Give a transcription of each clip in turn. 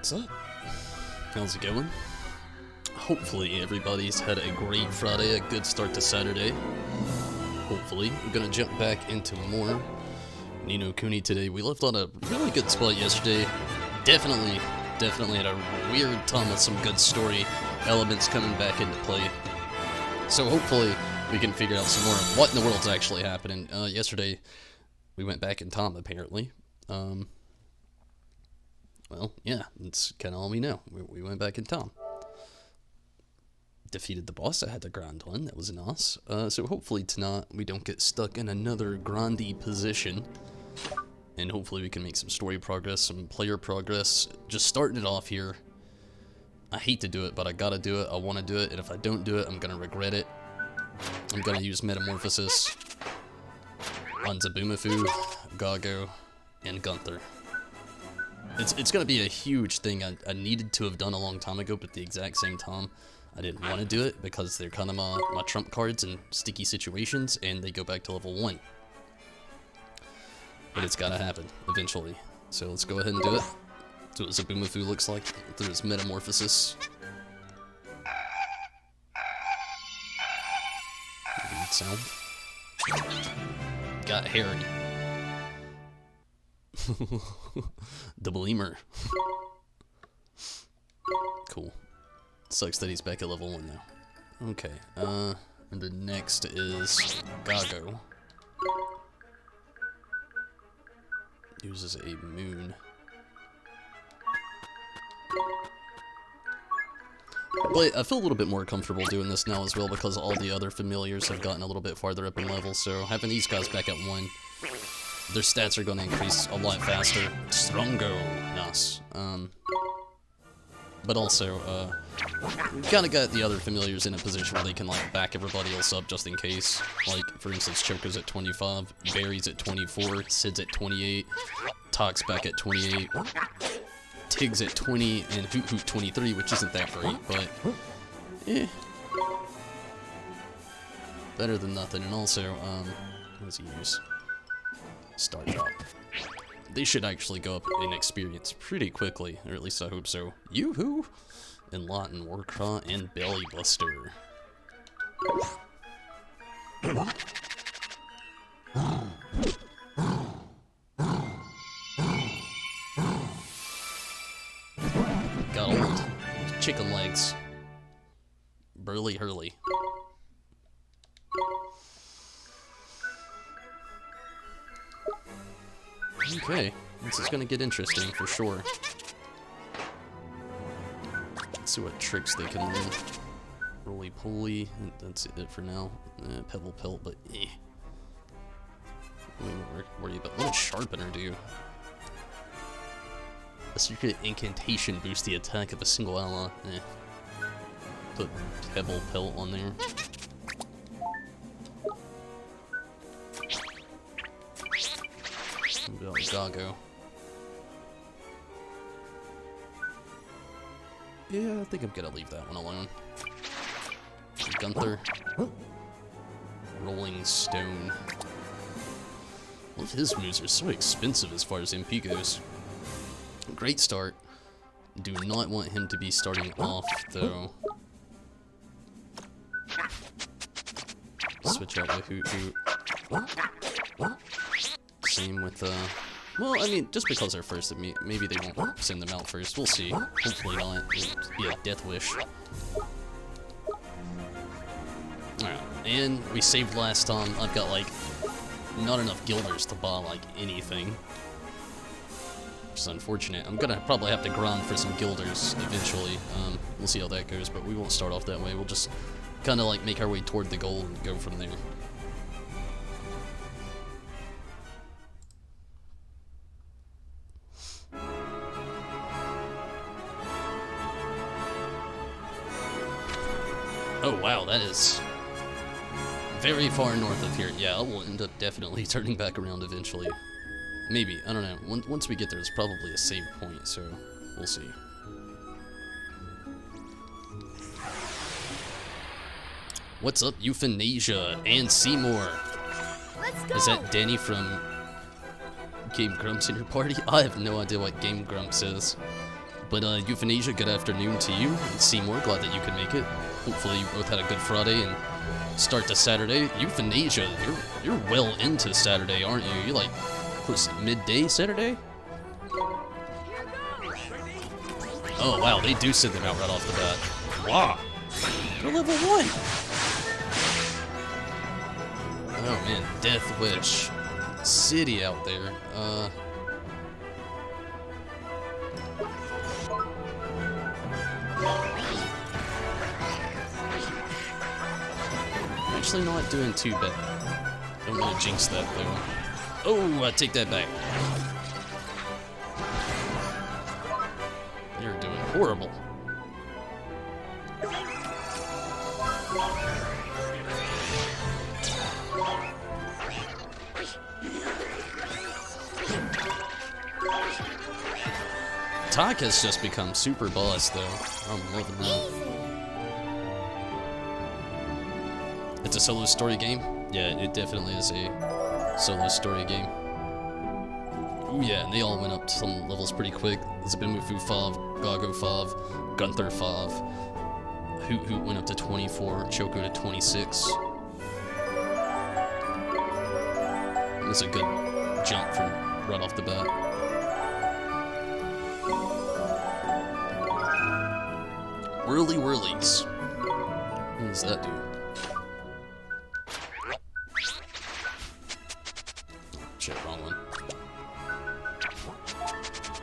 What's up? How's it going? Hopefully everybody's had a great Friday, a good start to Saturday. Hopefully. We're gonna jump back into more Kuni today. We left on a really good spot yesterday. Definitely had a weird time with some good story elements coming back into play. So hopefully we can figure out some more of what in the world's actually happening. Yesterday we went back in time apparently. Well, yeah, that's kind of all we know. We went back in time. Defeated the boss I had to grind on. That was nice. So hopefully tonight we don't get stuck in another grindy position. And hopefully we can make some story progress, some player progress. Just starting it off here. I hate to do it, but I gotta do it. I want to do it. And if I don't do it, I'm gonna regret it. I'm gonna use Metamorphosis on Zabumafu, Gago, and Gunther. It's going to be a huge thing I needed to have done a long time ago, but at the exact same time, I didn't want to do it because they're kind of my trump cards in sticky situations, and they go back to level 1. But it's got to happen, eventually. So let's go ahead and do it. See what Zabumafu looks like through his Metamorphosis. Good sound. Got Harry. Double Emer. Cool. Sucks that he's back at level 1 now. Okay, and the next is Gago. Uses a moon. But I feel a little bit more comfortable doing this now as well because all the other familiars have gotten a little bit farther up in level, so having these guys back at 1, their stats are going to increase a lot faster. Strongo. Nice. But also, we've kind of got the other familiars in a position where they can, like, back everybody else up just in case. Like, for instance, Choco's at 25, Barry's at 24, Sid's at 28, Tox back at 28, Tig's at 20, and Hoot Hoot 23, which isn't that great, but, eh. Better than nothing. And also, what does he use? Start drop. They should actually go up in experience pretty quickly, or at least I hope so. Yoo-hoo! Enlighten, Warcraw, and Belly Buster. Got old chicken legs. Burly Hurley. Okay, this is gonna get interesting for sure. Let's see what tricks they can learn. Roly poly, that's it for now. Pebble pelt, but eh. Worry about what does Sharpener do? A secret incantation boosts the attack of a single ally. Eh. Put Pebble pelt on there. Gago. Yeah, I think I'm gonna leave that one alone. Gunther. Rolling Stone. Well, his moves are so expensive as far as MP goes. Great start. Do not want him to be starting off, though. Switch out with Hoot Hoot. Same with, well, I mean, just because they're first, maybe they won't send them out first. We'll see. Hopefully not. It'll be a death wish. Alright, and we saved last time. I've got, like, not enough guilders to buy, like, anything. Which is unfortunate. I'm gonna probably have to grind for some guilders eventually. We'll see how that goes, but we won't start off that way. We'll just kind of, like, make our way toward the goal and go from there. Oh wow, that is very far north of here. Yeah, I will end up definitely turning back around eventually. Maybe, I don't know. Once we get there, there's probably a save point, so we'll see. What's up, Euthanasia and Seymour? Let's go. Is that Danny from Game Grumps in your party? I have no idea what Game Grumps is. But Euthanasia, good afternoon to you. And Seymour, glad that you could make it. Hopefully you both had a good Friday and start to Saturday. Euthanasia, you're well into Saturday, aren't you? You're like close to midday Saturday? Oh wow, they do send them out right off the bat. Wow, they're level 1. Oh man, Death Wish City out there. Actually not doing too bad. Don't want to jinx that though. Oh, I take that back. You're doing horrible. Tak has just become super boss though. I'm loving that. It's a solo story game? Yeah, it definitely is a solo story game. Ooh yeah, and they all went up to some levels pretty quick. Zabimufu 5, Gago 5, Gunther 5, Hoot Hoot went up to 24, Choco to 26. It was a good jump from right off the bat. Whirly Whirlies. What does that do? Shit, wrong one.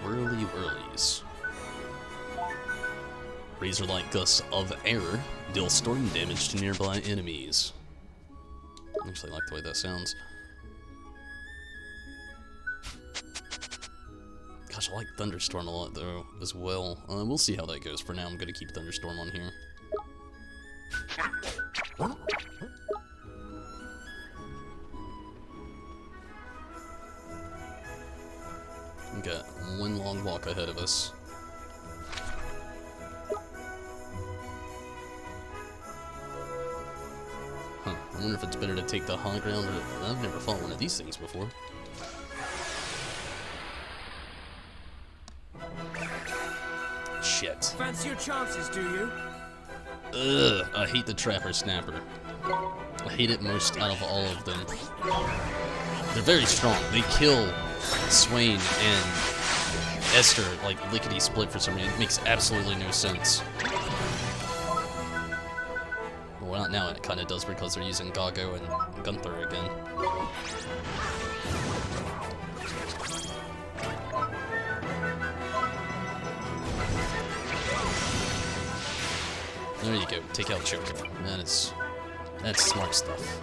Whirly Whirlies. Razor-like gusts of air deal storm damage to nearby enemies. I actually like the way that sounds. Gosh, I like Thunderstorm a lot though, as well. We'll see how that goes. For now, I'm gonna keep Thunderstorm on here. We got one long walk ahead of us. Huh, I wonder if it's better to take the high ground or... I've never fought one of these things before. Shit. Fancy your chances, do you? Ugh, I hate the Trapper Snapper. I hate it most out of all of them. They're very strong. They kill Swain and Esther like lickety-split for some reason. It makes absolutely no sense. Well, not now, it kind of does because they're using Gago and Gunther again. There you go, take out Choco. That's smart stuff.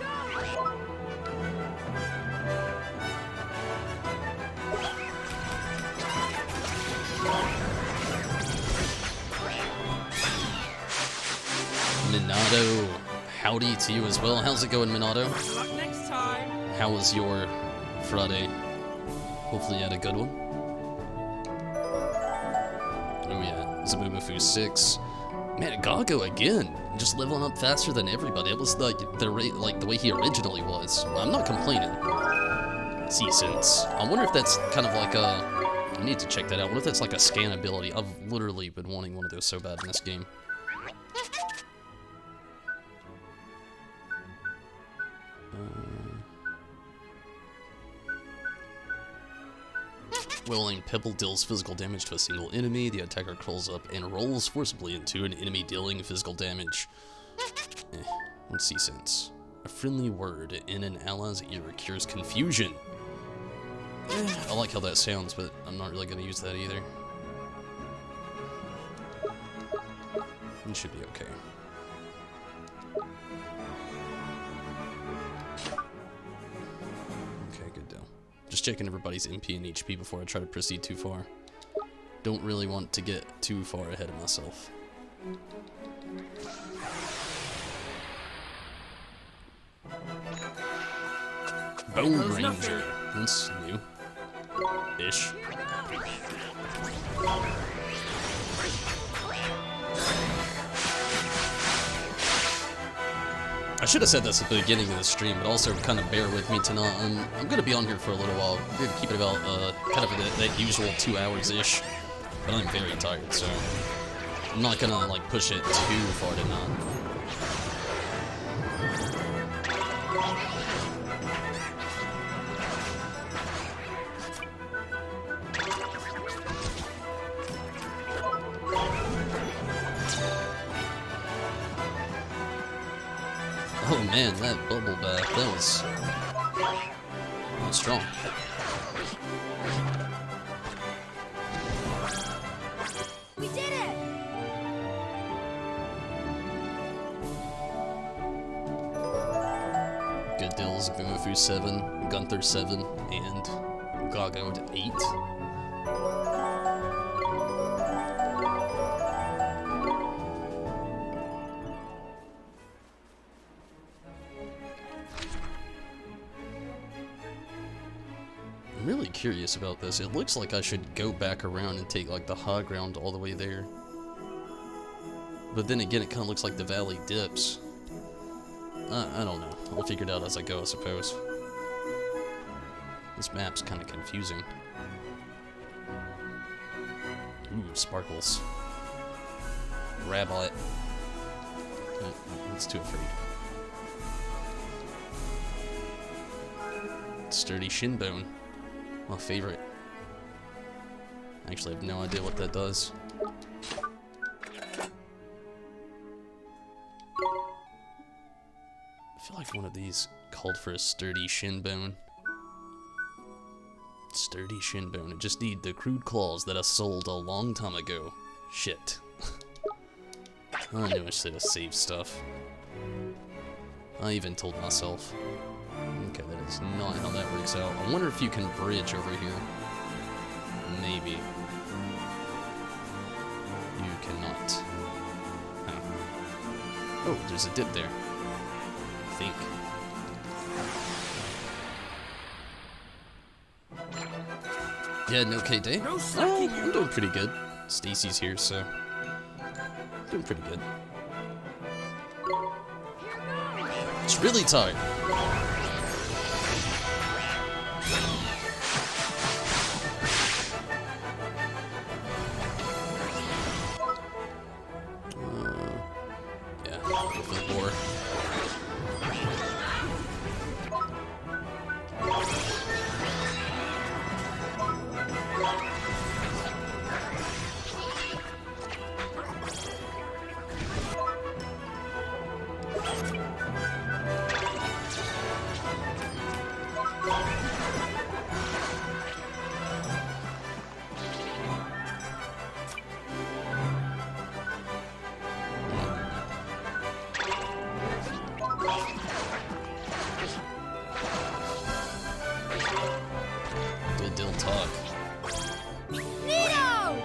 Minato, howdy to you as well. How's it going, Minato? Next time. How was your Friday? Hopefully you had a good one. Oh yeah, Zabumafu 6. Man, Gago again, just leveling up faster than everybody. It was like the way he originally was. I'm not complaining. C-Sense. I wonder if that's kind of like a... I need to check that out. What if that's like a scan ability? I've literally been wanting one of those so bad in this game. Well-aimed pebble deals physical damage to a single enemy. The attacker crawls up and rolls forcibly into an enemy, dealing physical damage. What's C-Sense? A friendly word in an ally's ear cures confusion. I like how that sounds, but I'm not really going to use that either. It should be okay. Okay, good deal. Just checking everybody's MP and HP before I try to proceed too far. Don't really want to get too far ahead of myself. Bone Ranger. That's new. Ish. I should have said this at the beginning of the stream, but also kind of bear with me tonight. I'm going to be on here for a little while. I'm going to keep it about kind of that usual 2 hours-ish. but I'm very tired, so I'm not gonna like push it too far to not. Oh man, that bubble bath, that was strong. We did it! Good deals, Vumafu 7, Gunther 7, and Gago 8. I'm really curious about this. It looks like I should go back around and take like the high ground all the way there. But then again, it kind of looks like the valley dips. I don't know. I'll figure it out as I go, I suppose. This map's kind of confusing. Ooh, sparkles. Rabbit. It's too afraid. Sturdy shin bone. My favorite. I actually have no idea what that does. I feel like one of these called for a sturdy shin bone. Sturdy shin bone. I just need the crude claws that I sold a long time ago. Shit. I knew I should have saved stuff. I even told myself. Okay, that is not how that works out. I wonder if you can bridge over here. Maybe. You cannot. Huh. Oh, there's a dip there. I think. Yeah, no K-Day? No Oh, slacking, I'm doing pretty good. Stacy's here, so... doing pretty good. It's really tight. Yeah, go for the boar. Good deal talk. Nito!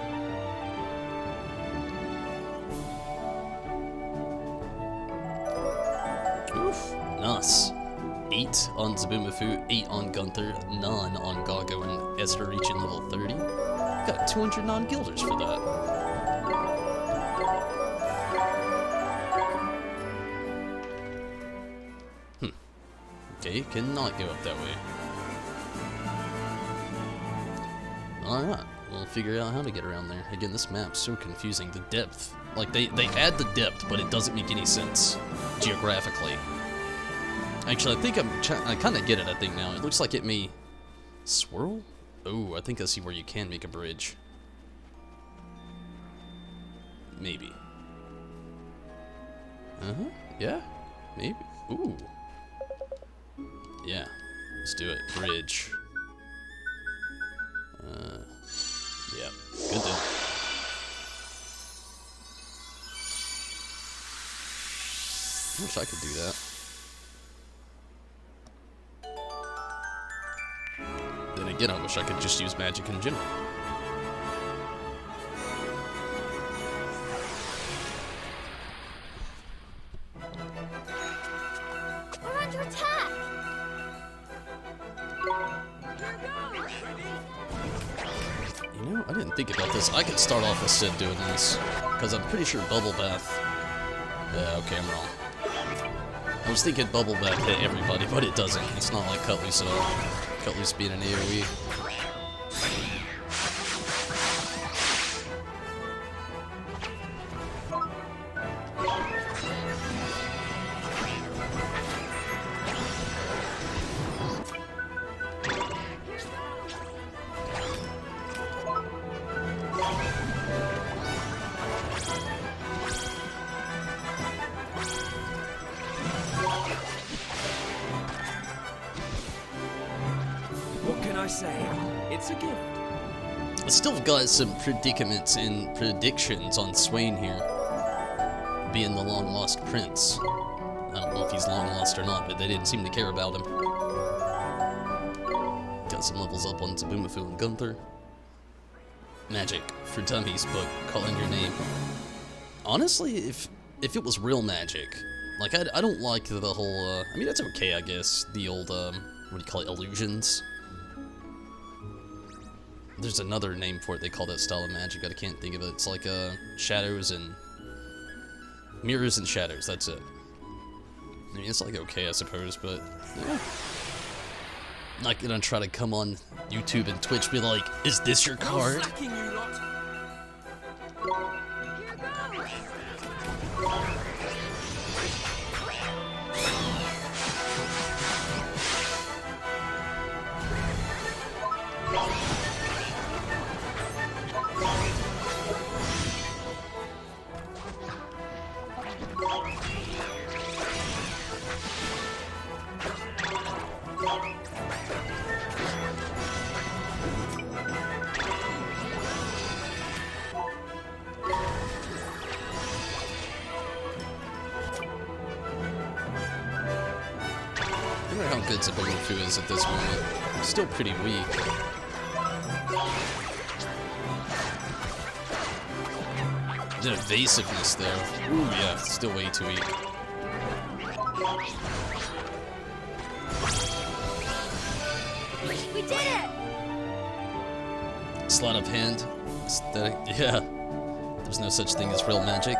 Oof, nice. 8 on Zabumafu, 8 on Gunther, 9 on Gago and Esther reaching level 30. Got 209 guilders for that. Okay, cannot go up that way. Alright, we'll figure out how to get around there. Again, this map's so confusing. The depth. Like, they add the depth, but it doesn't make any sense geographically. Actually, I think I kind of get it, I think, now. It looks like it may swirl? Oh, I think I see where you can make a bridge. Maybe. Uh-huh, yeah, maybe. Ooh. Yeah, let's do it. Bridge. Yeah, good deal. I wish I could do that. Then again, I wish I could just use magic in general. We're under attack! You know, I didn't think about this. I could start off with Sid doing this, because I'm pretty sure Bubble Bath... Yeah, okay, I'm wrong. I was thinking Bubble Bath hit everybody, but it doesn't. It's not like Cut Loose at all. Cut Loose being an AoE. say? It's a gift. I still got some predicaments and predictions on Swain here. Being the long-lost prince. I don't know if he's long-lost or not, but they didn't seem to care about him. Got some levels up on Tabumafu and Gunther. Magic for dummies, but calling your name. Honestly, if it was real magic, like I don't like the whole. I mean, that's okay, I guess. The old what do you call it? Illusions. There's another name for it. They call that style of magic. I can't think of it. It's like shadows and mirrors and shadows. That's it. I mean, it's like okay, I suppose, but yeah. Not gonna try to come on YouTube and Twitch be like, is this your card? Slacking, you lot. I wonder how good Zabumafu is at this moment. Still pretty weak. The evasiveness though. Ooh yeah, still way too weak. We did it! Sleight of hand. Aesthetic. Yeah. There's no such thing as real magic.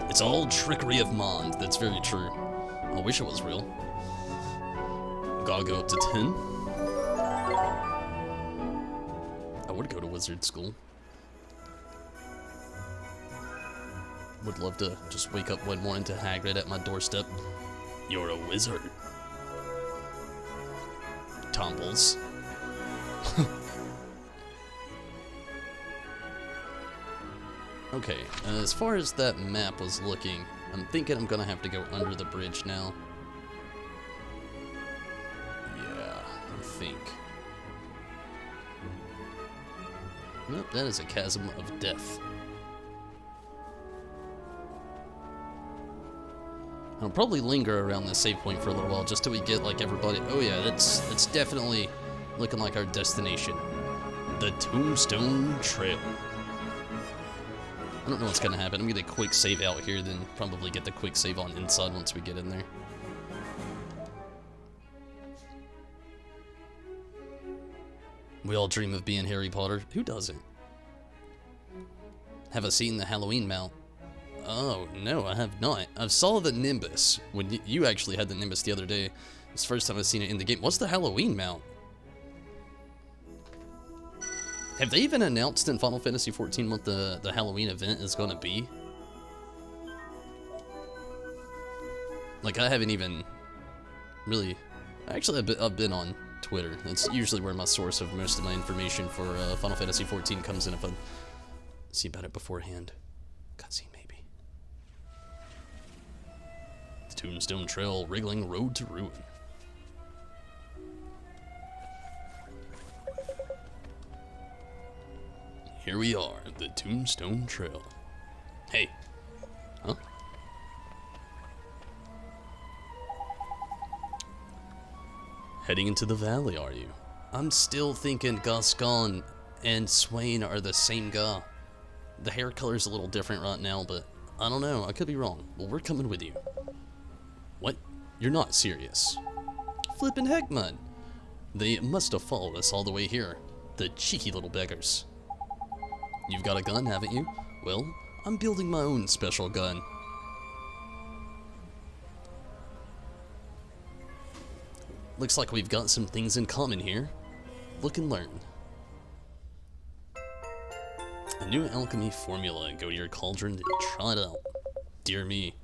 It's all trickery of mind. That's very true. I wish it was real. Gotta go up to 10. I would go to wizard school. Would love to just wake up one morning to Hagrid at my doorstep. You're a wizard. Tumbles. Okay, as far as that map was looking, I'm thinking I'm gonna have to go under the bridge now. Yeah, I think. Nope, that is a chasm of death. I'll probably linger around this save point for a little while just till we get like everybody. Oh yeah, that's definitely looking like our destination. The Tombstone Trail. I don't know what's gonna happen. I'm gonna quick save out here, then probably get the quick save on inside once we get in there. We all dream of being Harry Potter. Who doesn't? Have I seen the Halloween mount? Oh, no, I have not. I saw the Nimbus when you actually had the Nimbus the other day. It's the first time I've seen it in the game. What's the Halloween mount? Have they even announced in Final Fantasy XIV what the Halloween event is going to be? Like, I haven't even really... Actually, I've been on Twitter. It's usually where my source of most of my information for Final Fantasy XIV comes in if I see about it beforehand. Cutscene, maybe. The Tombstone Trail, wriggling road to ruin. Here we are, the Tombstone Trail. Hey. Huh? Heading into the valley, are you? I'm still thinking Gascon and Swain are the same guy. The hair color's a little different right now, but I don't know. I could be wrong. Well, we're coming with you. What? You're not serious? Flippin' heck, man. They must have followed us all the way here. The cheeky little beggars. You've got a gun, haven't you? Well, I'm building my own special gun. Looks like we've got some things in common here. Look and learn. A new alchemy formula. Go to your cauldron and try it out. Dear me.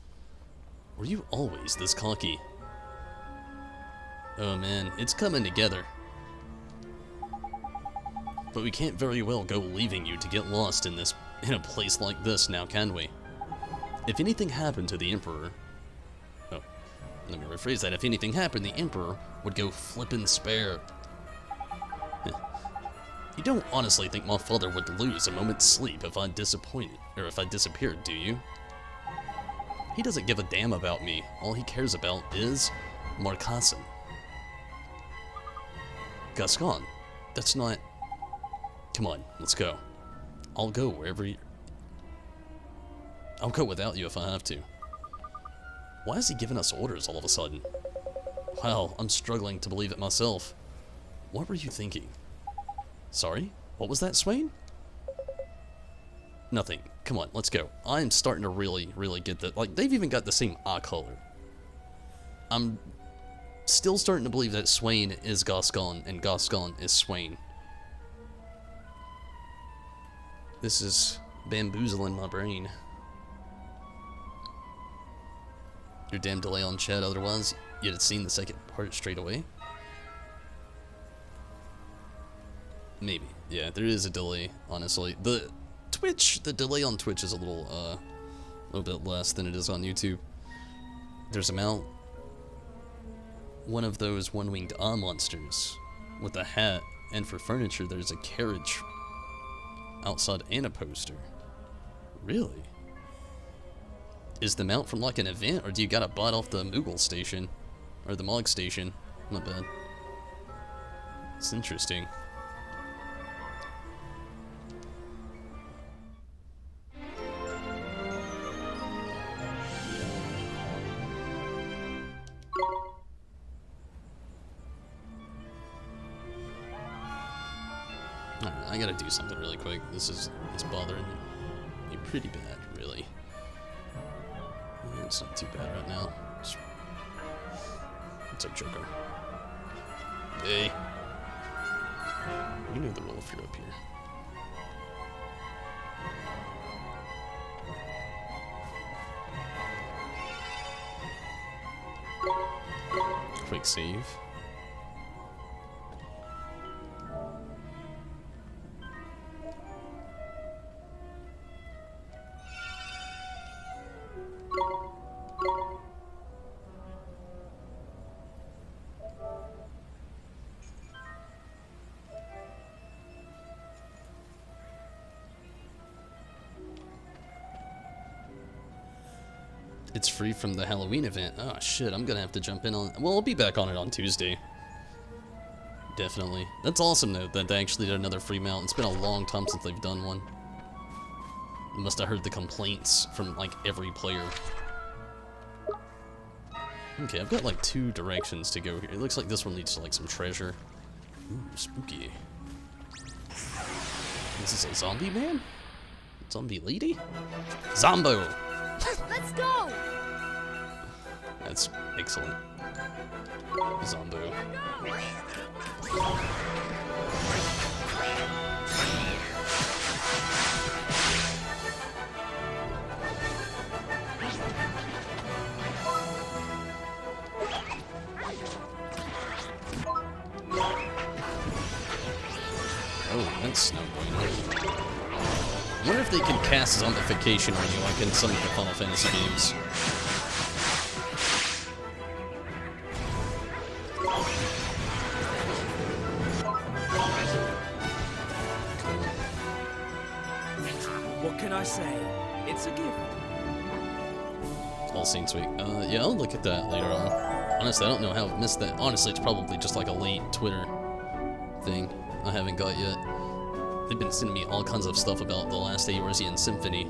Were you always this cocky? Oh man, it's coming together. But we can't very well go leaving you to get lost in a place like this now, can we? If anything happened to the Emperor... Oh, let me rephrase that. If anything happened, the Emperor would go flippin' spare. You don't honestly think my father would lose a moment's sleep if I disappeared, do you? He doesn't give a damn about me. All he cares about is Marcassen. Gascon, that's not... Come on, let's go. I'll go wherever you... I'll go without you if I have to. Why is he giving us orders all of a sudden? Wow, I'm struggling to believe it myself. What were you thinking? Sorry? What was that, Swain? Nothing. Come on, let's go. I'm starting to really get that. Like, they've even got the same eye color. I'm still starting to believe that Swain is Gascon and Gascon is Swain. This is bamboozling my brain. Your damn delay on chat, otherwise you'd have seen the second part straight away. Maybe. Yeah, there is a delay, honestly. The delay on Twitch is a little bit less than it is on YouTube. There's a mount. One of those one-winged eye monsters with a hat, and for furniture there's a carriage outside and a poster. Really? Is the mount from like an event, or do you gotta buy it off the Moogle station? Or the Mog station? Not bad. It's interesting. Alright, I gotta do something really quick. It's bothering me pretty bad, really. It's not too bad right now. It's our Joker. Hey. You know the wolf, you're up here. Quick save. It's free from the Halloween event. Oh shit, I'm gonna have to jump in on... Well, I'll be back on it on Tuesday. Definitely. That's awesome though, that they actually did another free mount. It's been a long time since they've done one. Must have heard the complaints from like every player. Okay, I've got like 2 directions to go here. It looks like this one leads to like some treasure. Ooh, spooky. This is a zombie man? Zombie lady? Zombo! Let's go! That's excellent. Zombo. Oh, that's no bueno. I wonder if they can cast zombification on you like in some of the Final Fantasy games. What can I say? It's a gift. All Saints Week. Yeah, I'll look at that later on. Honestly, I don't know how I've missed that. Honestly, it's probably just like a late Twitter thing I haven't got yet. They've been sending me all kinds of stuff about the last Eorzean Symphony,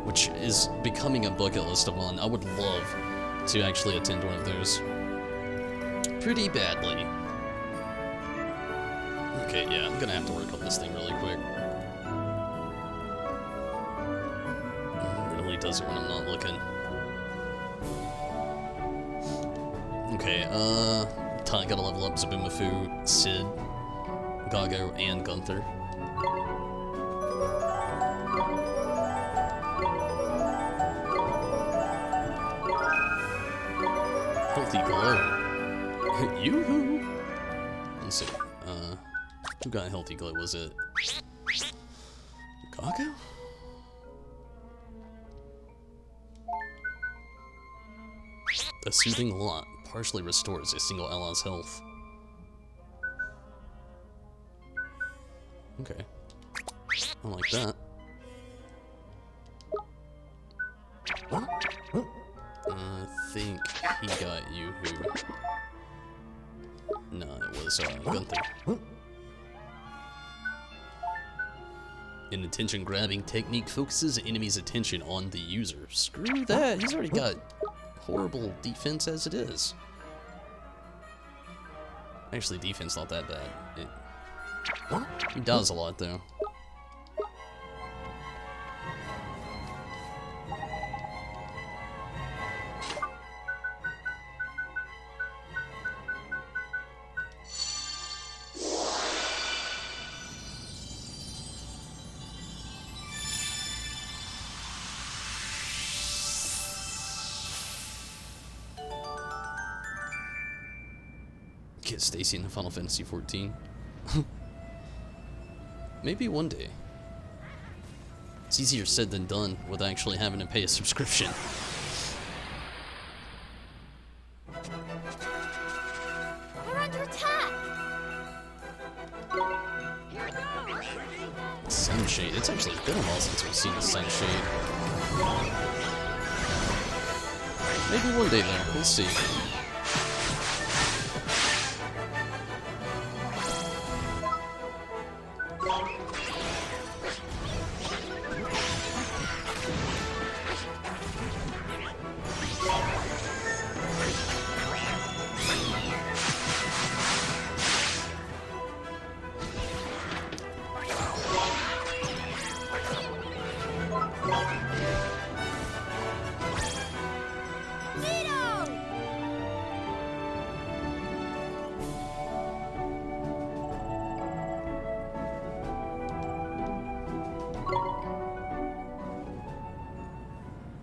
which is becoming a bucket list of one. I would love to actually attend one of those. Pretty badly. Okay, yeah, I'm gonna have to work on this thing really quick. It really does it when I'm not looking. Okay, gotta level up Zabumafu, Sid, Gago, and Gunther. Healthy glow. Yoo-hoo! Let's see. Who got healthy glow? Was it Gago? A soothing lot partially restores a single ally's health. Okay. I like that. I think he got you who... No, it was Gunther. An attention-grabbing technique focuses the enemy's attention on the user. Screw that, he's already got horrible defense as it is. Actually, defense not that bad. He does a lot, though. Get Stacy in the Final Fantasy 14. Maybe one day. It's easier said than done with actually having to pay a subscription. We're under attack! Sunshade. It's actually been a while since we've seen a Sunshade. Maybe one day though. We'll see.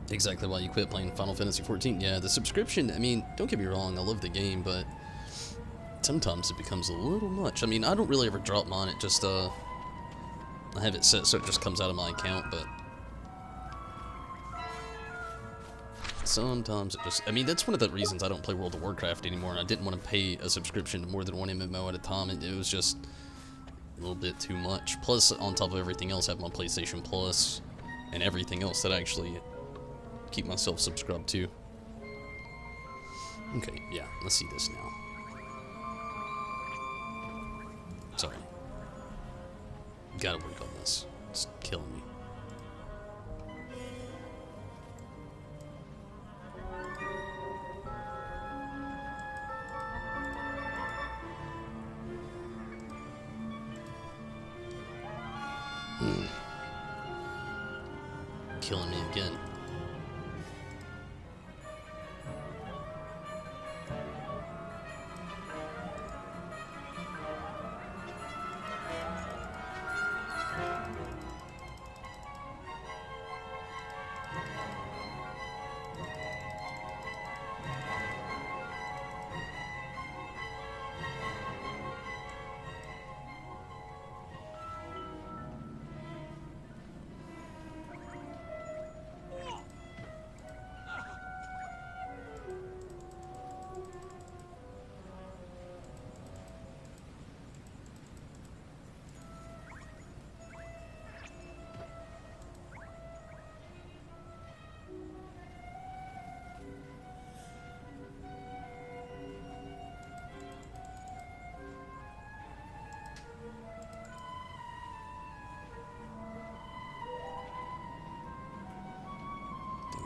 Exactly why you quit playing Final Fantasy 14. Yeah, the subscription, I mean, don't get me wrong, I love the game, but sometimes it becomes a little much. I mean, I don't really ever drop mine, it just, I have it set so it just comes out of my account, but sometimes it just, I mean, that's one of the reasons I don't play World of Warcraft anymore, and I didn't want to pay a subscription to more than one MMO at a time. It was just a little bit too much. Plus, on top of everything else, I have my PlayStation Plus and everything else that I actually keep myself subscribed to. Okay, yeah, let's see this now. Sorry. Gotta work on this. It's killing me. Killing me again.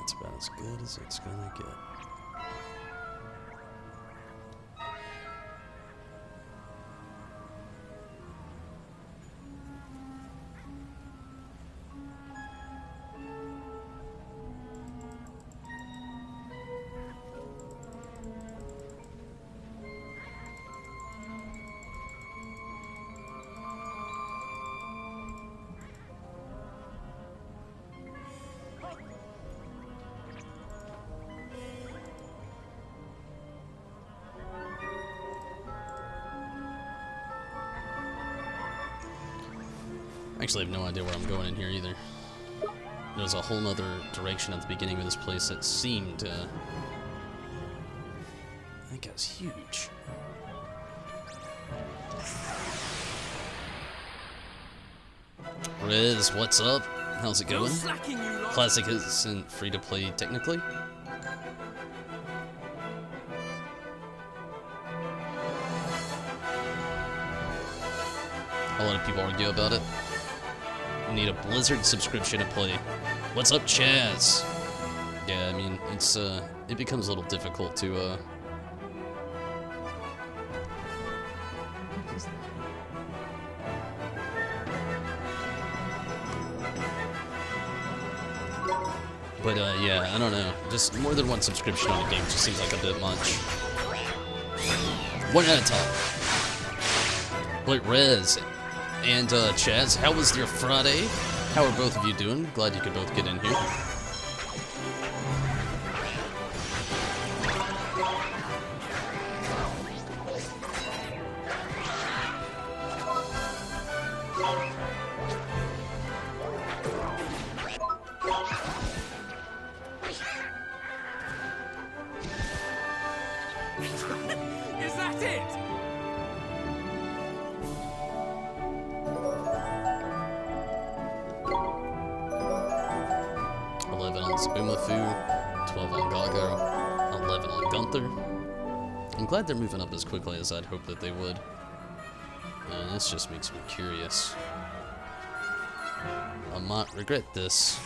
It's about as good as it's gonna get. Actually, I have no idea where I'm going in here either. There was a whole other direction at the beginning of this place that seemed, I think it was huge. Riz, what's up? How's it No going? slacking, you lot. Classic isn't free to play technically. A lot of people argue about it. You need a Blizzard subscription to play. What's up, Chaz? Yeah, I mean, it becomes a little difficult to, But, yeah, I don't know. Just more than one subscription on a game just seems like a bit much. One at a time. But Rez and, Chaz, how was your Friday? How are both of you doing? Glad you could both get in here. Is that it? On Zabumafu, 12 on Gago, 11 on Gunther. I'm glad they're moving up as quickly as I'd hoped that they would. This just makes me curious. I might regret this.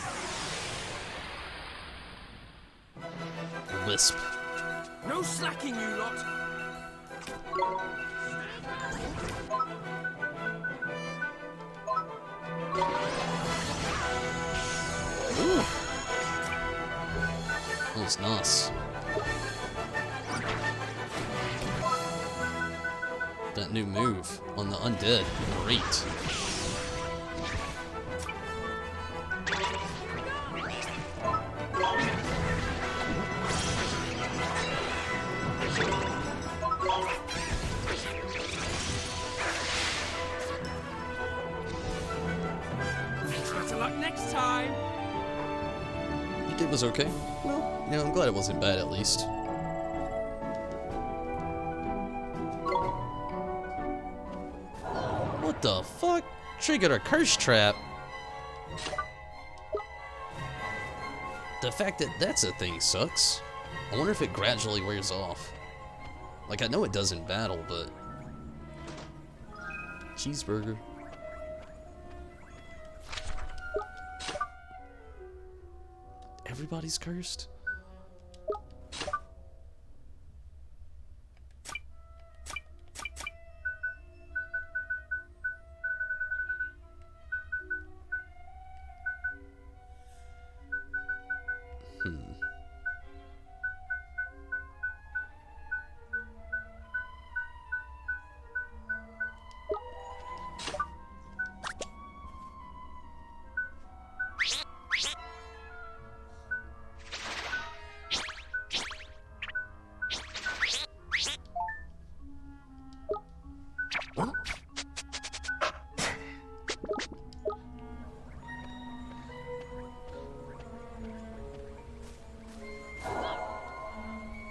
Lisp. No slacking, you lot. Ooh. That was nice. That new move on the undead, great. Better luck next time. It was okay. Well, you know, I'm glad it wasn't bad at least. What the fuck? Triggered a curse trap. The fact that that's a thing sucks. I wonder if it gradually wears off. Like, I know it does in battle, but... Cheeseburger. Everybody's cursed?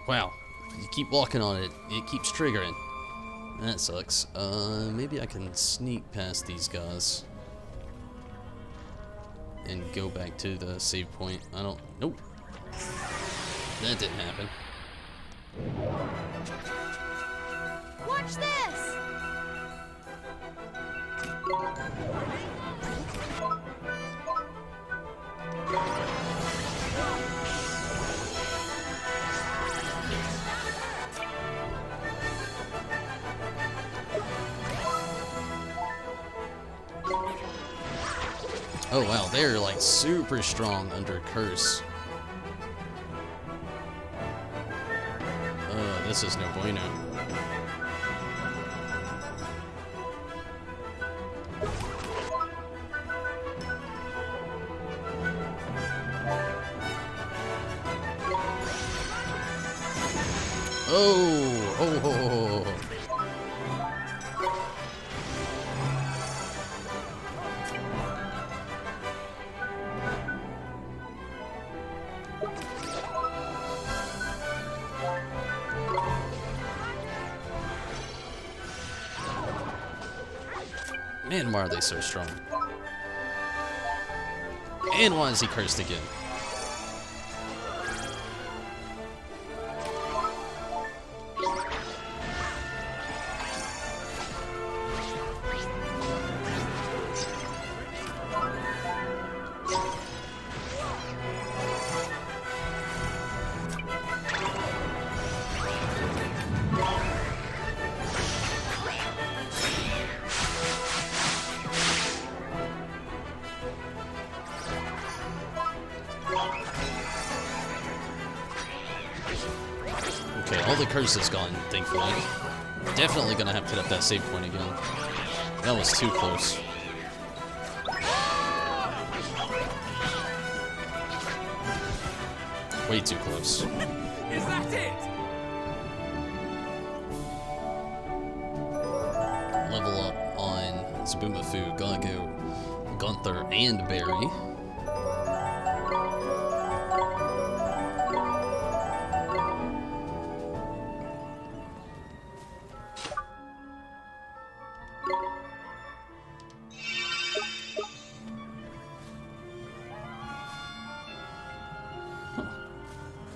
Wow, you keep walking on it, it keeps triggering. That sucks. Maybe I can sneak past these guys. And go back to the save point. I don't... Nope. That didn't happen. Watch this! Oh wow, they're like super strong under curse. This is no bueno. Oh. Man, why are they so strong? And why is he cursed again? Okay, all the curse is gone, thankfully. Definitely gonna have to hit up that save point again. That was too close. Way too close. Is that it? Level up on Zabumafu, Gago, Gunther, and Barry.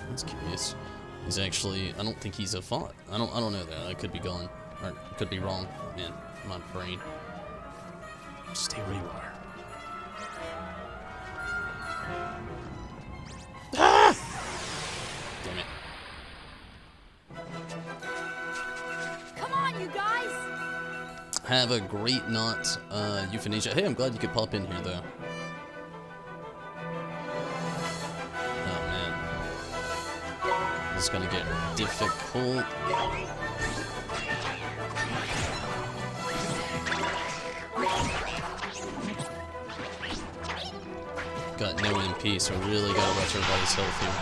That's curious. He's actually, I don't think he's a font. I don't know that. I could be going, or could be wrong. Man, my brain. Stay where you are. Ah! Damn it. Come on, you guys! Have a great night, Euthanasia. Hey, I'm glad you could pop in here, though. Oh, man. This is gonna get difficult. Got no MP, so really gotta watch everybody's health here.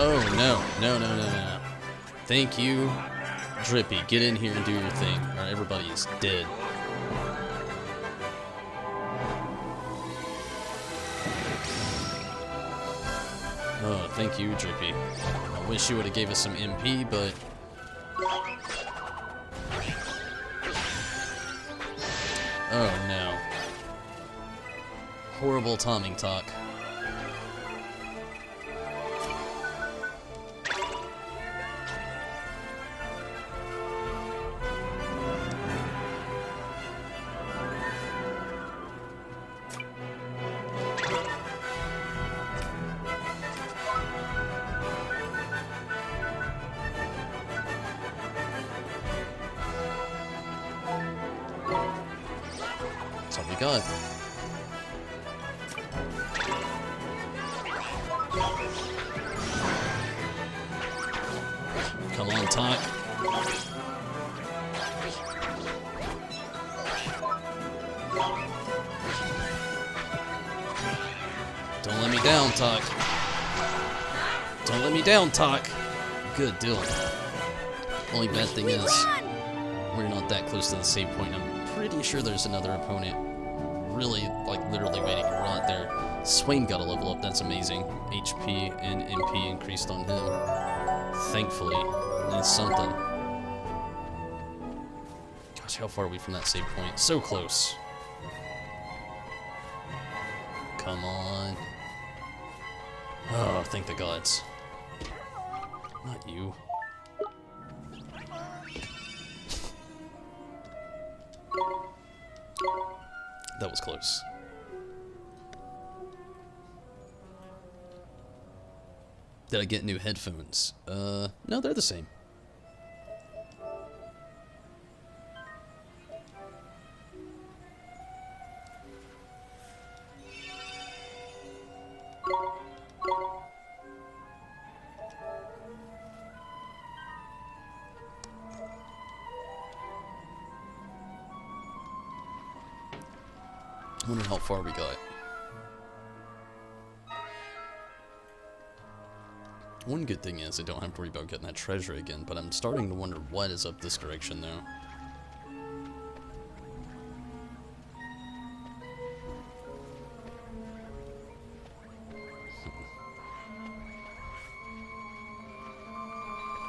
Oh, no. No. Thank you, Drippy. Get in here and do your thing. Alright, everybody is dead. Oh, thank you, Drippy. I wish you would have gave us some MP, but... Oh, no. Horrible timing talk. That's all we got. Come on, Talk. Don't let me down, Talk. Don't let me down, Talk. Good deal. Only bad thing is, we're not that close to the save point. I'm pretty sure there's another opponent really, like, literally waiting right there. Swain got a level up. That's amazing. HP and MP increased on him. Thankfully. That's something. Gosh, how far are we from that save point? So close. Come on. Oh, thank the gods. Not you. That was close. Did I get new headphones? No, they're the same. I wonder how far we got. One good thing is I don't have to worry about getting that treasure again, but I'm starting to wonder what is up this direction though.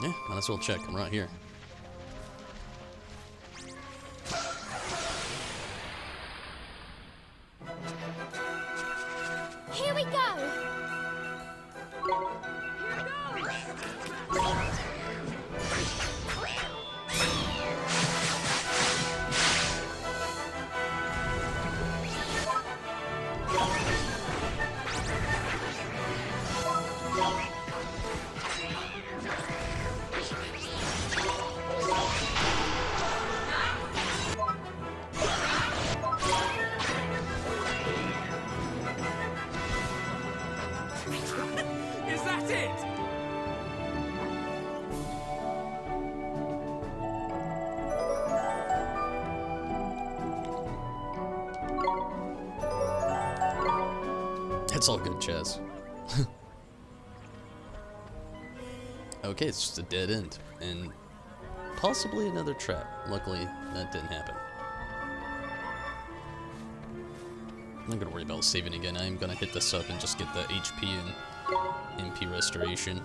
Yeah, might as well check. I'm right here. Here we go. Is that it? It's all good, Chaz. Okay, it's just a dead end. And possibly another trap. Luckily, that didn't happen. I'm not gonna worry about saving again. I'm gonna hit this up and just get the HP and MP restoration.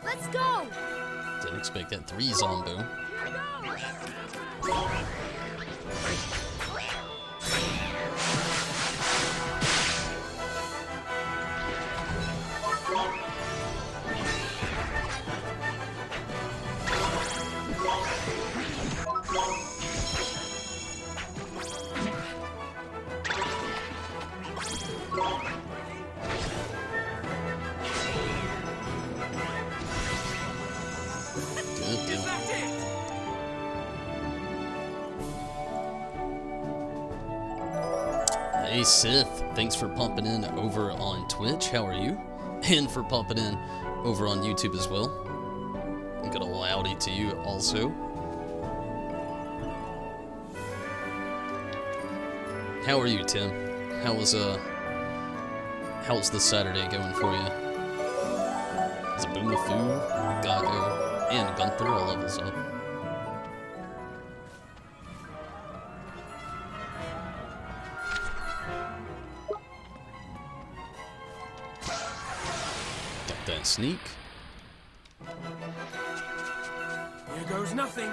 Let's go. Didn't expect that 3 zombo. Good deal. Is that it? Hey Sith, thanks for pumping in over on Twitch. How are you? And for pumping in over on YouTube as well. Good ol' howdy to you also. How are you, Tim? How's the Saturday going for you? Is Boomafu, Gago, and Gunther all levels up? Got that sneak. Here goes nothing.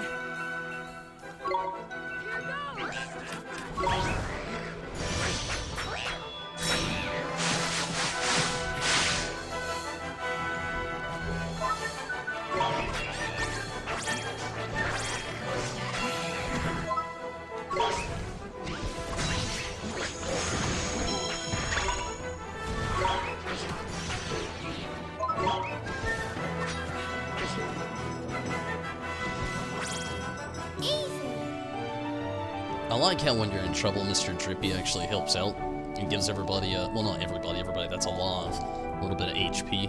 I like how when you're in trouble, Mr. Drippy actually helps out and gives everybody, well not everybody, that's a lot of, a little bit of HP.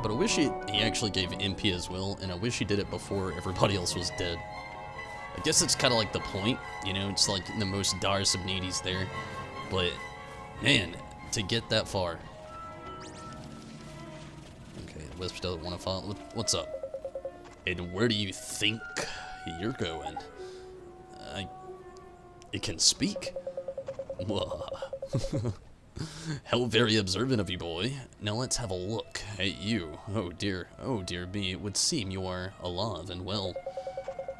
But I wish he actually gave MP as well, and I wish he did it before everybody else was dead. I guess it's kind of like the point, you know, it's like in the most direst of need he's there. But, man, to get that far. Okay, the Wisp doesn't want to follow. What's up? And where do you think you're going? It can speak? How very observant of you, boy. Now let's have a look at you. Oh dear me, it would seem you are alive and well.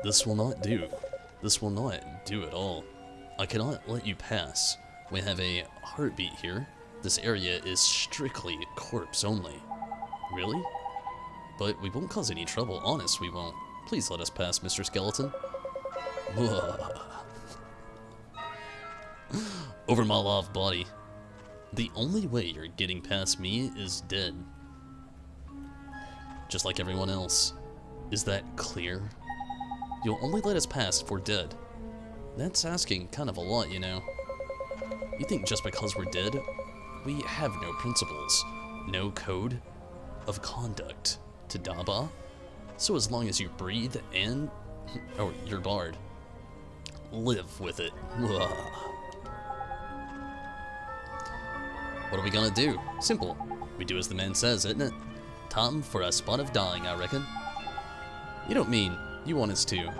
This will not do. This will not do at all. I cannot let you pass. We have a heartbeat here. This area is strictly corpse only. Really? But we won't cause any trouble, honest we won't. Please let us pass, Mr. Skeleton. Over my live body. The only way you're getting past me is dead. Just like everyone else. Is that clear? You'll only let us pass if we're dead. That's asking kind of a lot, you know. You think just because we're dead, we have no principles, no code of conduct to Daba? So as long as you breathe and, oh, you're barred, live with it. What are we gonna do? Simple. We do as the man says, isn't it? Time for a spot of dying, I reckon. You don't mean you want us to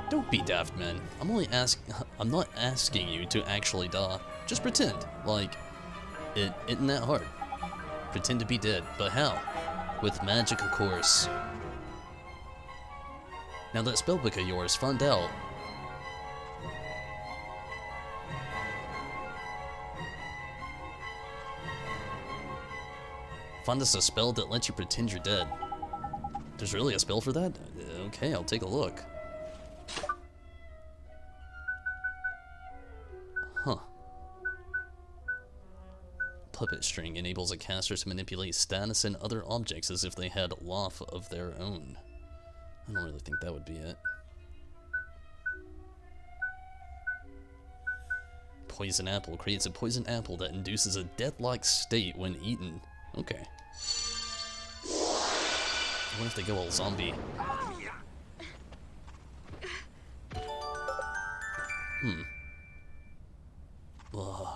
Don't be daft, man. I'm not asking you to actually die. Just pretend, like, it isn't that hard. Pretend to be dead, but how? With magic, of course. Now that spellbook of yours, find out. Find us a spell that lets you pretend you're dead. There's really a spell for that? Okay, I'll take a look. Huh. Puppet string enables a caster to manipulate status and other objects as if they had life of their own. I don't really think that would be it. Poison apple creates a poison apple that induces a death-like state when eaten. Okay. What if they go all zombie? Ugh.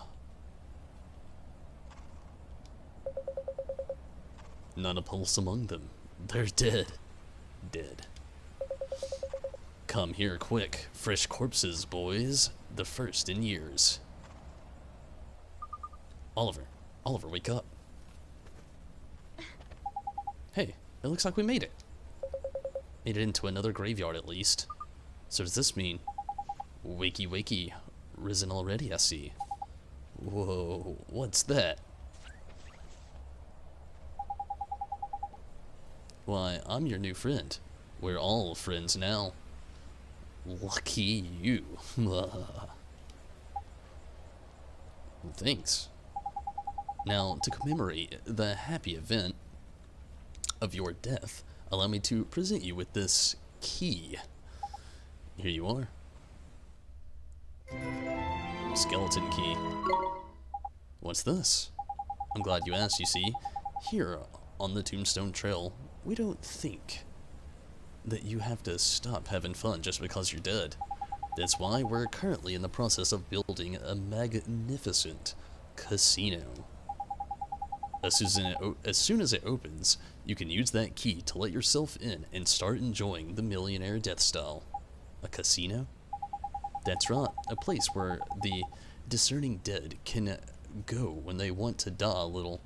Not a pulse among them. They're dead. Dead. Come here quick. Fresh corpses, boys. The first in years. Oliver. Oliver, wake up. Hey, it looks like we made it. Made it into another graveyard at least. So does this mean... Wakey wakey. Risen already, I see. Whoa, what's that? Why, I'm your new friend. We're all friends now. Lucky you. Thanks. Now, to commemorate the happy event of your death, allow me to present you with this key. Here you are. Skeleton key. What's this? I'm glad you asked, you see. Here, on the Tombstone Trail, we don't think that you have to stop having fun just because you're dead. That's why we're currently in the process of building a magnificent casino. As soon as it opens, you can use that key to let yourself in and start enjoying the millionaire death style. A casino? That's right, a place where the discerning dead can go when they want to die a little.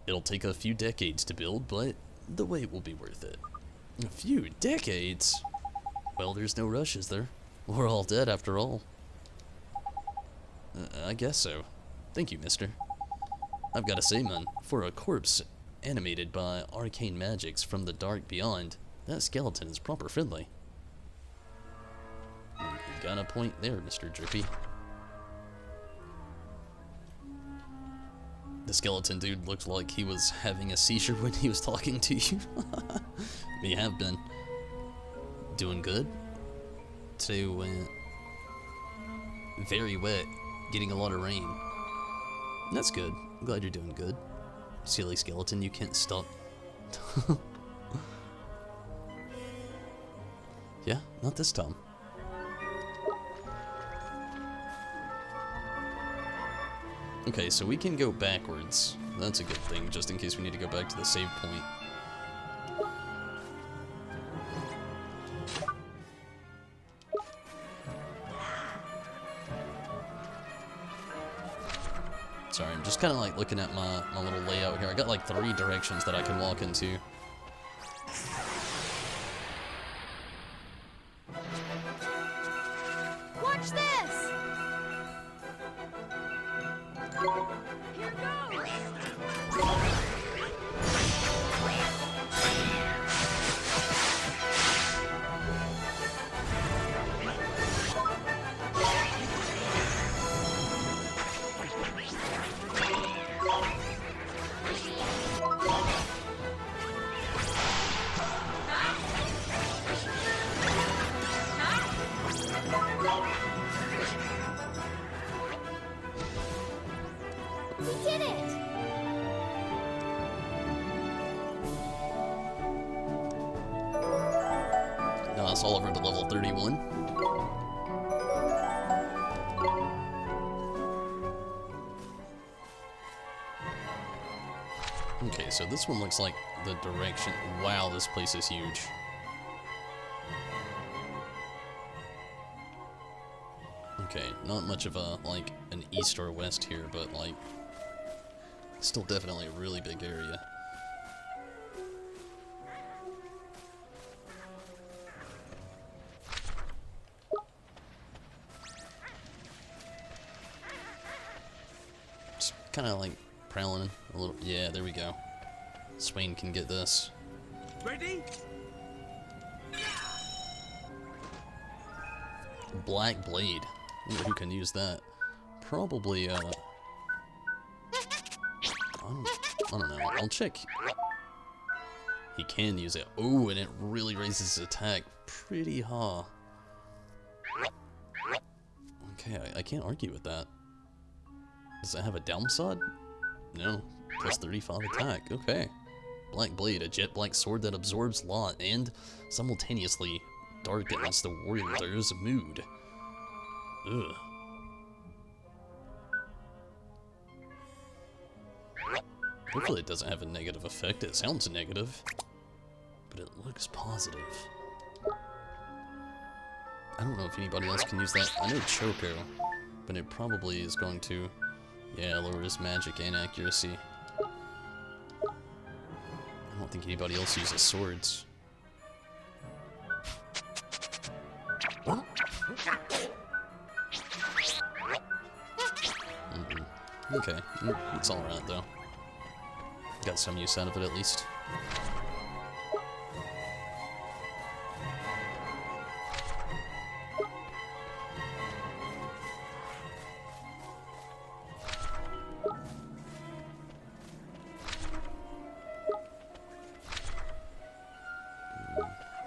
It'll take a few decades to build, but the wait will be worth it. A few decades? Well, there's no rush, is there? We're all dead after all. I guess so. Thank you, mister. I've gotta say, man, for a corpse animated by arcane magics from the dark beyond, that skeleton is proper friendly. You got a point there, Mr. Drippy. The skeleton dude looked like he was having a seizure when he was talking to you. We have been. Doing good? Today went very wet, getting a lot of rain. That's good. I'm glad you're doing good. Silly skeleton, you can't stop. Yeah, not this time. Okay, so we can go backwards. That's a good thing, just in case we need to go back to the save point. Sorry, I'm just kind of like looking at my little layout here. I got like 3 directions that I can walk into. Watch this! Here goes! We did it! Nice, all over to level 31. Okay, so this one looks like the direction. Wow, this place is huge. Okay, not much of a, like, an east or west here, but, like, still definitely a really big area. Just kind of, like, prowling a little. Yeah, there we go. Swain can get this. Ready? Black Blade. I wonder who can use that. Probably, I don't know. I'll check. He can use it. Oh, and it really raises his attack pretty high. Okay, I can't argue with that. Does it have a downside? No. Plus 35 attack. Okay. Black Blade, a jet black sword that absorbs light and simultaneously darkens the warrior's mood. Ugh. Hopefully it doesn't have a negative effect. It sounds negative, but it looks positive. I don't know if anybody else can use that. I know Choco, but it probably is going to, yeah, lower his magic and accuracy. I don't think anybody else uses swords. Okay, it's alright though. Got some use out of it at least.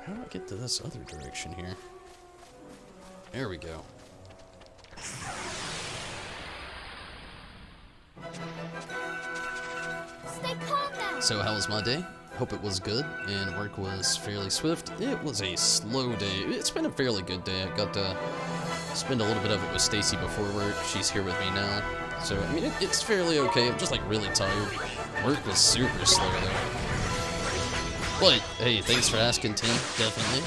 How do I get to this other direction here? There we go. Stay calm now. So how was my day? Hope it was good and work was fairly swift. It was a slow day. It's been a fairly good day. I got to spend a little bit of it with Stacy before work. She's here with me now. So, I mean, it's fairly okay. I'm just like really tired. Work was super slow though. But, hey, thanks for asking, Tim. Definitely.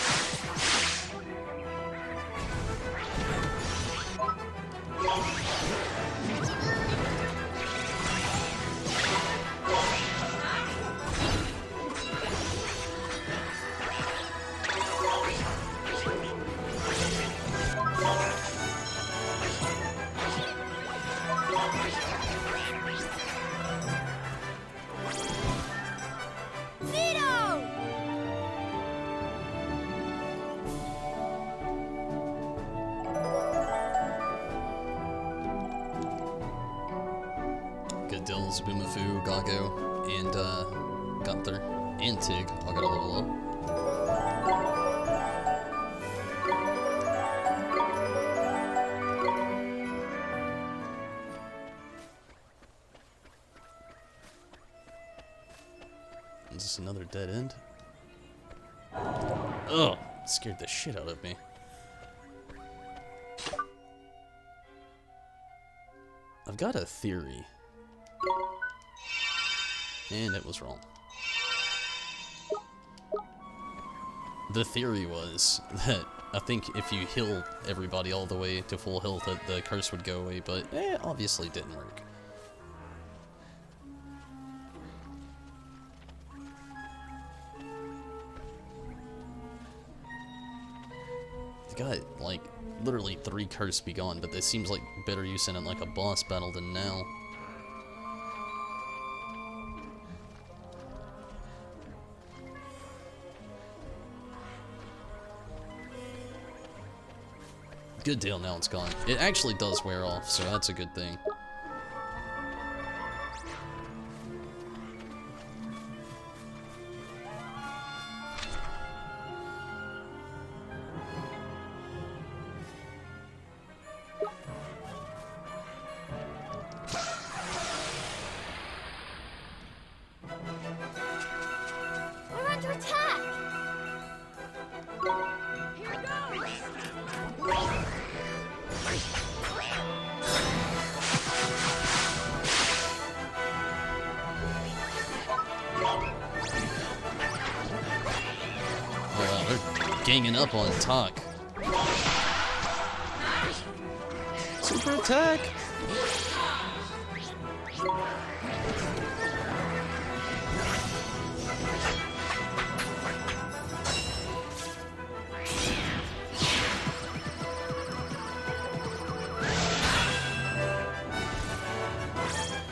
Dills, Boomafu, Gago, and Gunther, and Tig all got a level up. Is this another dead end? Ugh, scared the shit out of me. I've got a theory. And it was wrong. The theory was that I think if you heal everybody all the way to full health, that the curse would go away, but obviously didn't work. The guy, like, literally 3 curse be gone, but this seems like better use in it like a boss battle than now. Good deal, now it's gone. It actually does wear off, so that's a good thing. We're under attack. Here goes! They're ganging up on Tak. Attack!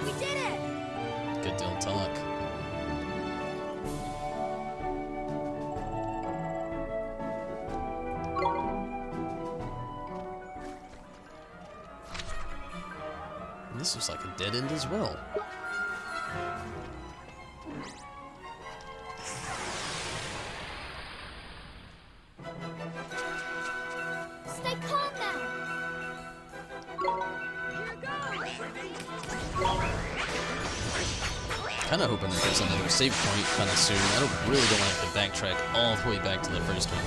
We did it! Good deal talk. And this looks like a dead end as well. Stay calm now! Kinda hoping that there's another save point kinda soon. I really don't want to have to backtrack all the way back to the first one.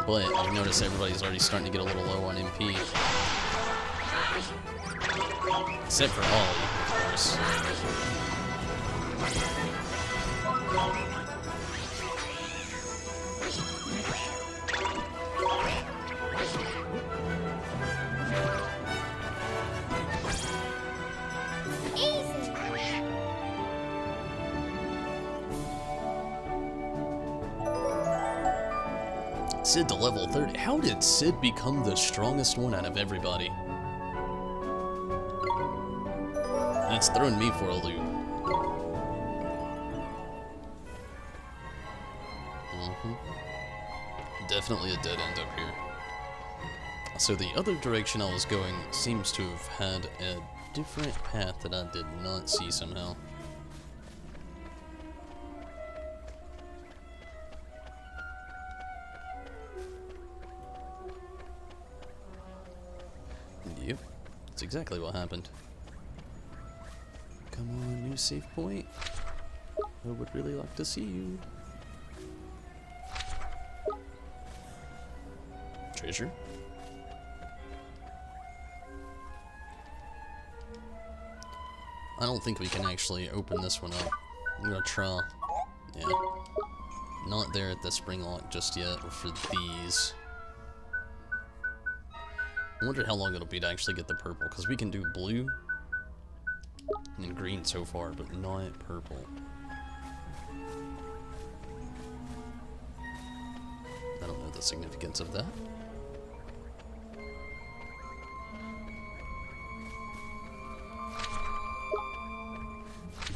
But I've noticed everybody's already starting to get a little low on MP. Except for Ollie, of course. Easy! Sid to level 30. How did Sid become the strongest one out of everybody? And it's throwing me for a loop. Definitely a dead end up here. So the other direction I was going seems to have had a different path that I did not see somehow. Yep, that's exactly what happened. Come on, new save point. I would really like to see you. Treasure? I don't think we can actually open this one up. I'm gonna try. Yeah. Not there at the spring lock just yet for these. I wonder how long it'll be to actually get the purple, because we can do blue and green so far, but not purple. I don't know the significance of that.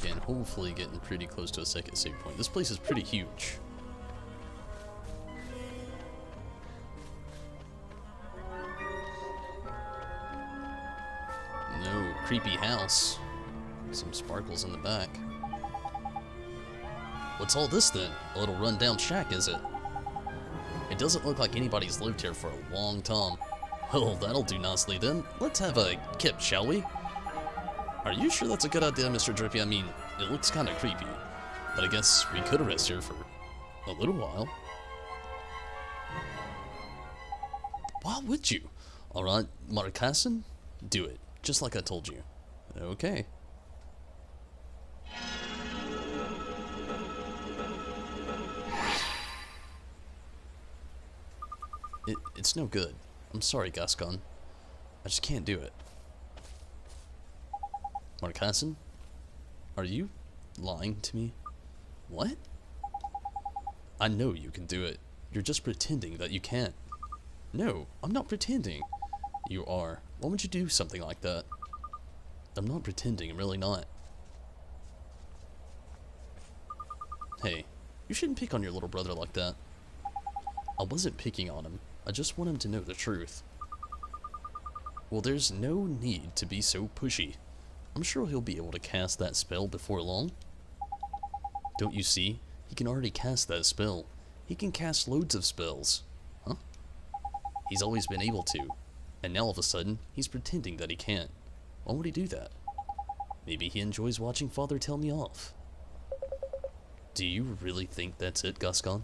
Again, hopefully getting pretty close to a second save point. This place is pretty huge. No, creepy house. Some sparkles in the back. What's all this then? A little rundown shack, is it? It doesn't look like anybody's lived here for a long time. Well, that'll do nicely then. Let's have a kip, shall we? Are you sure that's a good idea, Mr. Drippy? I mean, it looks kind of creepy. But I guess we could rest here for a little while. Why would you? Alright, Marcassin, do it. Just like I told you. Okay. It's no good. I'm sorry, Gascon. I just can't do it. Marcassin? Are you lying to me? What? I know you can do it. You're just pretending that you can't. No, I'm not pretending. You are. Why would you do something like that? I'm not pretending, I'm really not. Hey, you shouldn't pick on your little brother like that. I wasn't picking on him. I just want him to know the truth. Well, there's no need to be so pushy. I'm sure he'll be able to cast that spell before long. Don't you see? He can already cast that spell. He can cast loads of spells. Huh? He's always been able to. And now all of a sudden, he's pretending that he can't. Why would he do that? Maybe he enjoys watching Father tell me off. Do you really think that's it, Gascon?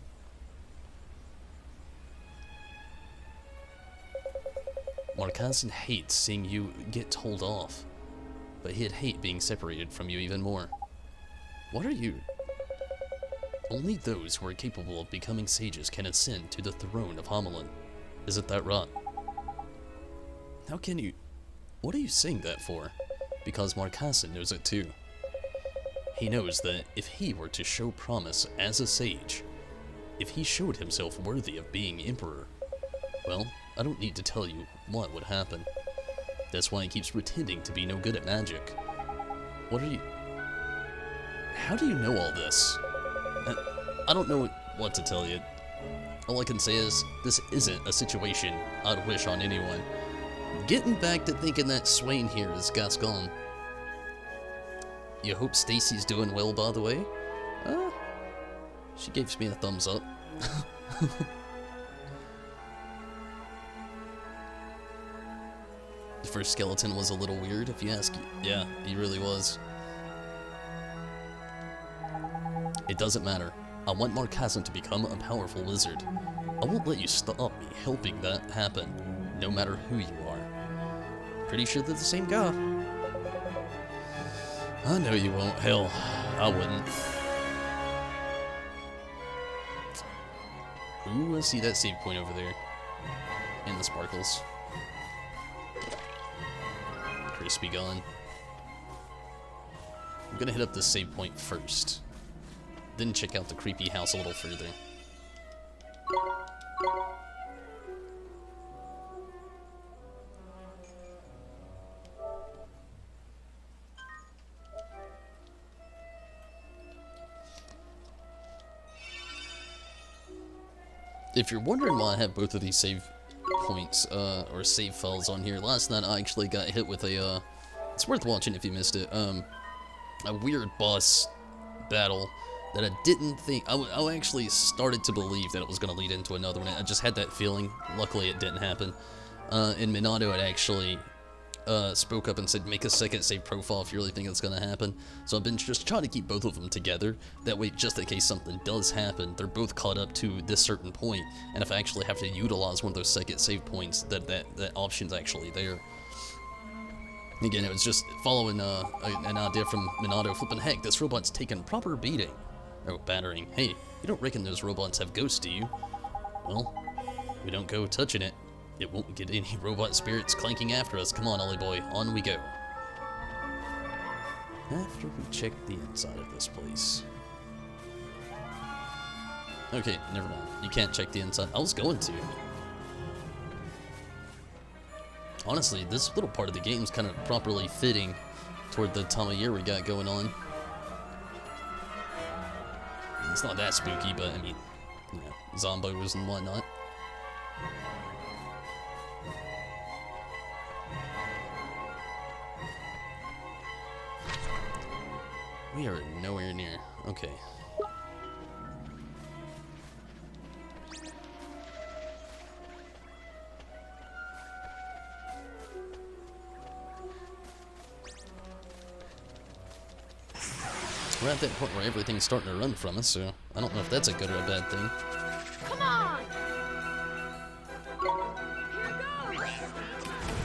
Marcassin hates seeing you get told off. But he'd hate being separated from you even more. What are you? only those who are capable of becoming sages can ascend to the throne of Hamelin. Isn't that right? How can you... What are you saying that for? Because Marcassin knows it too. He knows that if he were to show promise as a sage, if he showed himself worthy of being emperor, well, I don't need to tell you what would happen. That's why he keeps pretending to be no good at magic. What are you... How do you know all this? I don't know what to tell you. All I can say is, this isn't a situation I'd wish on anyone. Getting back to thinking that Swain here is Gascon. You hope Stacy's doing well, by the way? She gives me a thumbs up. The first skeleton was a little weird, if you ask. Yeah, he really was. It doesn't matter. I want Marcassin to become a powerful wizard. I won't let you stop me helping that happen, no matter who you are. Pretty sure they're the same guy. I know you won't. Hell, I wouldn't. Ooh, I see that save point over there. And the sparkles. Crispy gun. I'm gonna hit up the save point first. Then check out the creepy house a little further. If you're wondering why I have both of these save points, or save files on here, last night I actually got hit with a, it's worth watching if you missed it, a weird boss battle that I didn't think, I actually started to believe that it was going to lead into another one. I just had that feeling. Luckily it didn't happen. And Minato had actually spoke up and said, make a second save profile if you really think it's going to happen. So I've been just trying to keep both of them together. That way, just in case something does happen, they're both caught up to this certain point. And if I actually have to utilize one of those second save points, that option's actually there. Again, it was just following an idea from Minato. Flipping heck, this robot's taking proper beating. Oh, battering. Hey, you don't reckon those robots have ghosts, do you? Well, we don't go touching it. It won't get any robot spirits clanking after us. Come on, Ollie boy, on we go. After we check the inside of this place. Okay, never mind. You can't check the inside. I was going to. Honestly, this little part of the game's kind of properly fitting toward the time of year we got going on. It's not that spooky, but I mean, you know, zombos and whatnot. We are nowhere near. Okay. We're at that point where everything's starting to run from us, so I don't know if that's a good or a bad thing. Come on!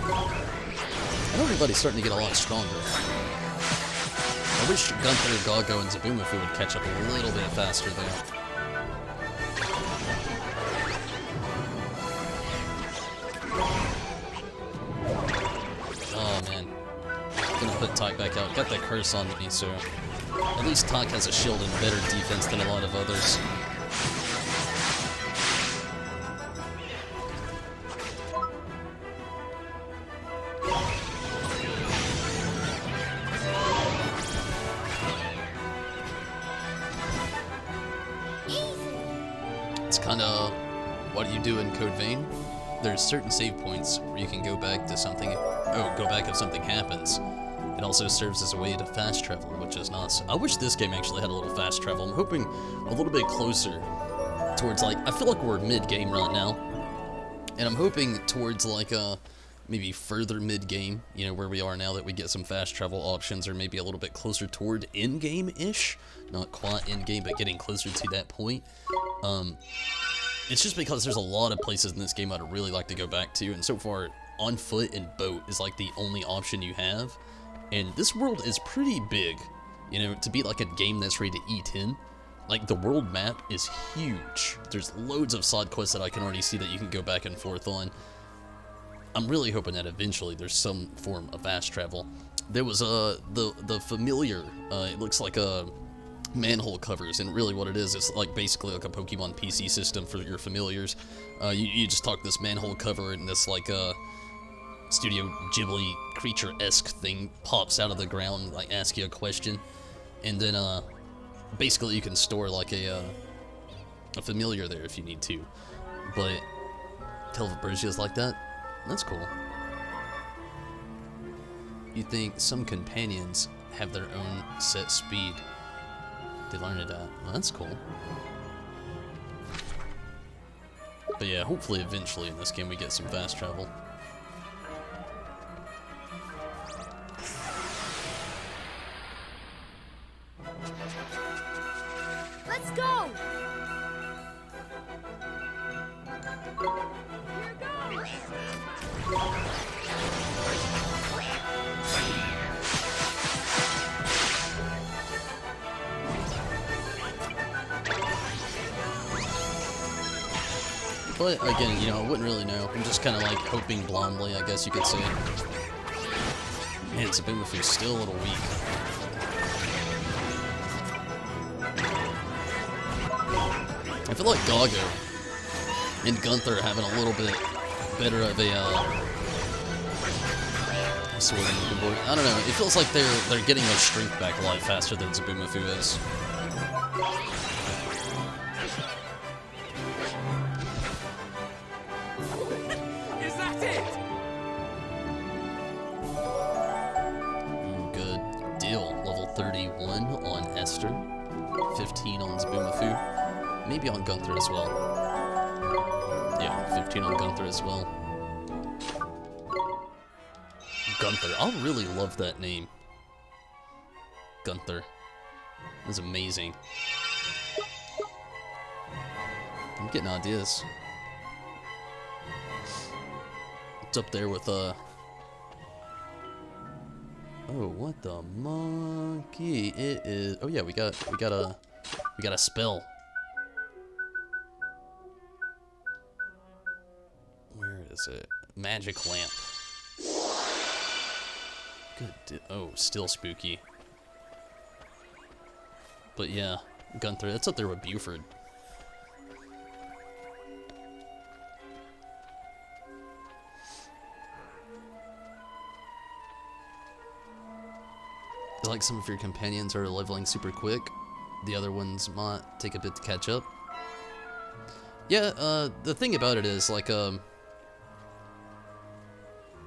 I know everybody's starting to get a lot stronger. I wish Gunther, Gago, and Zabumafu would catch up a little bit faster there. Oh man. Gonna put Tyke back out. Got that curse on me, so at least Tyke has a shield and better defense than a lot of others. It's kind of what you do in Code Vein. There's certain save points where you can go back to something. Oh, go back if something happens. It also serves as a way to fast travel, which is nice. I wish this game actually had a little fast travel. I'm hoping a little bit closer towards, like, I feel like we're mid-game right now. And I'm hoping towards, like, maybe further mid-game, you know, where we are now, that we get some fast travel options, or maybe a little bit closer toward in-game-ish. Not quite in-game, but getting closer to that point. It's just because there's a lot of places in this game I'd really like to go back to, and so far, on foot and boat is like the only option you have. And this world is pretty big, you know, to be like a game that's ready to eat in. Like, the world map is huge. There's loads of side quests that I can already see that you can go back and forth on. I'm really hoping that eventually there's some form of fast travel. There was the familiar, it looks like a manhole covers, and really what it is, it's like basically like a Pokemon PC system for your familiars. You just talk this manhole cover, and this like Studio Ghibli creature-esque thing pops out of the ground, like ask you a question, and then basically you can store like a familiar there if you need to. But Telvaburgia's like that. That's cool. You think some companions have their own set speed they learn it at. Well, that's cool. But yeah, hopefully eventually in this game we get some fast travel. Let's go! But again, you know, I wouldn't really know. I'm just kind of like hoping blindly, I guess you could say. Man, Zabumafu's still a little weak. I feel like Gago and Gunther having a little bit better of a sword in the board. I don't know. It feels like they're getting their strength back a lot faster than Zabumafu is. Is that it? Ooh, good deal. Level 31 on Esther, 15 on Zabumafu, maybe on Gunther as well. Yeah, 15 on Gunther as well. Gunther. I really love that name. Gunther. That's amazing. I'm getting ideas. It's up there with oh, what the monkey? It is. Oh yeah, we got a spell. Where is it? Magic lamp. Good. Oh, still spooky. But yeah, Gunther. That's up there with Buford. Like some of your companions are leveling super quick, the other ones might take a bit to catch up. Yeah, the thing about it is, like,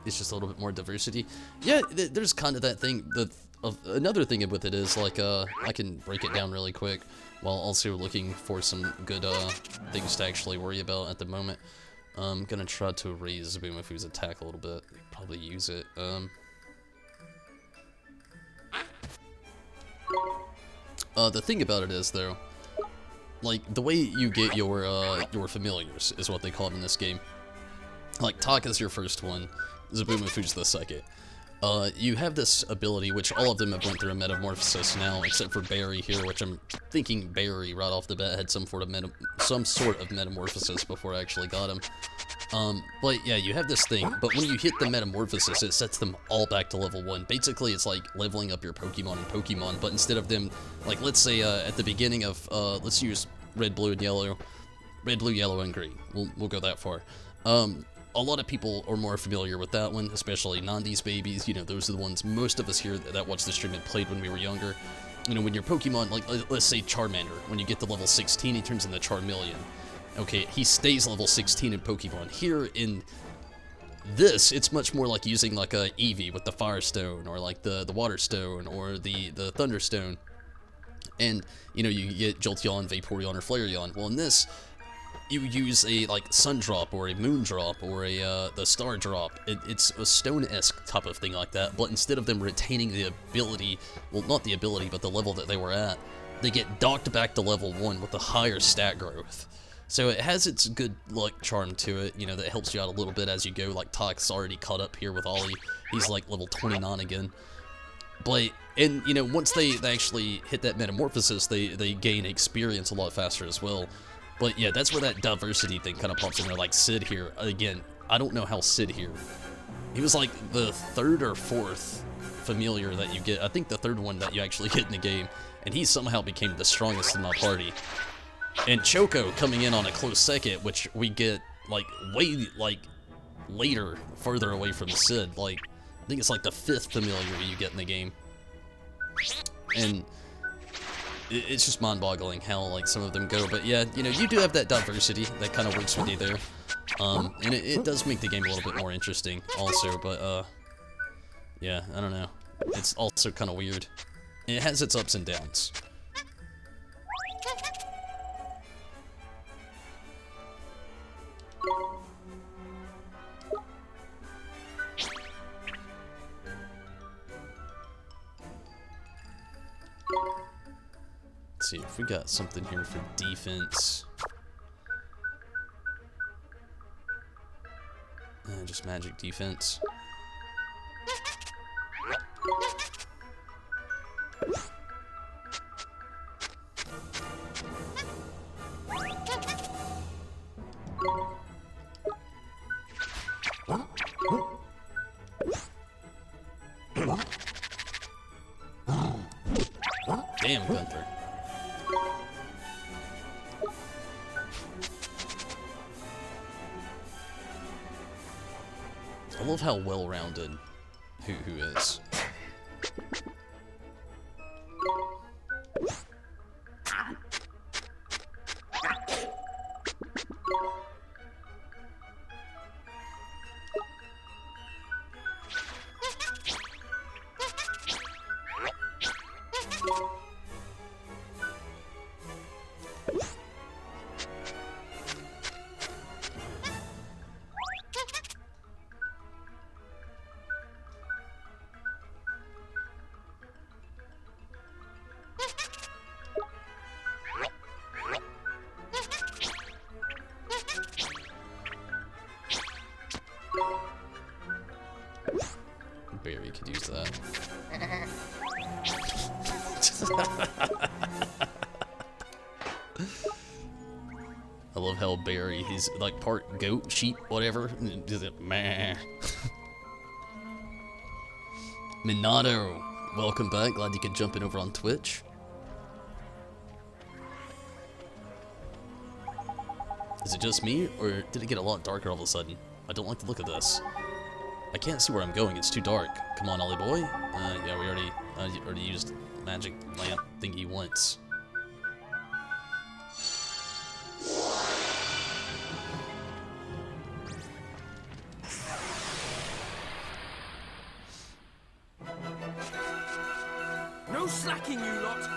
it's just a little bit more diversity. Yeah, there's kind of that thing. Another thing with it is, like, I can break it down really quick while also looking for some good things to actually worry about at the moment. I'm gonna try to raise Zabumafu's attack a little bit, probably use it. The thing about it is, though, like, the way you get your familiars is what they call them in this game. Like, Taka's your first one, Zabumafu's the second. You have this ability, which all of them have went through a metamorphosis now, except for Barry here, which I'm thinking Barry right off the bat had some sort of metamorphosis before I actually got him. But yeah, you have this thing, but when you hit the metamorphosis, it sets them all back to level 1. Basically, it's like leveling up your Pokemon in Pokemon, but instead of them, like, let's say, at the beginning of, let's use red, blue, and yellow. Red, blue, yellow, and green. We'll go that far. A lot of people are more familiar with that one, especially Nandi's babies. You know, those are the ones most of us here that watch the stream had played when we were younger. You know, when your Pokemon, like, let's say Charmander, when you get to level 16, he turns into Charmeleon. Okay, he stays level 16 in Pokemon. Here in this, it's much more like using like a Eevee with the Fire Stone, or like the Water Stone, or the Thunder Stone. And, you know, you get Jolteon, Vaporeon, or Flareon. Well, in this, you use a, like, Sun Drop, or a Moon Drop, or the Star Drop. It's a Stone-esque type of thing like that, but instead of them retaining the ability, well, not the ability, but the level that they were at, they get docked back to level 1 with a higher stat growth. So it has its good luck charm to it, you know, that helps you out a little bit as you go. Like, Tok's already caught up here with Ollie. He's like level 29 again. But, and, you know, once they actually hit that metamorphosis, they gain experience a lot faster as well. But yeah, that's where that diversity thing kind of pops in there. Like Sid here, again, I don't know how Sid here. He was like the third or fourth familiar that you get. I think the third one that you actually get in the game. And he somehow became the strongest in my party. And Choco coming in on a close second, which we get like way like later, further away from Sid. Like, I think it's like the fifth familiar you get in the game. And it's just mind-boggling how like some of them go. But yeah, you know, you do have that diversity that kind of works with you there. And it does make the game a little bit more interesting also. But yeah, I don't know. It's also kind of weird. It has its ups and downs. Let's see if we got something here for defense. Just magic defense. Damn, Gunther. I love how well-rounded who is. Barry could use that. I love how Barry, he's like part goat, sheep, whatever. Just meh. Minato, welcome back. Glad you could jump in over on Twitch. Is it just me, or did it get a lot darker all of a sudden? I don't like the look of this. I can't see where I'm going, it's too dark. Come on, Ollie boy. Yeah, we already used magic lamp thingy once. No slacking, you lot!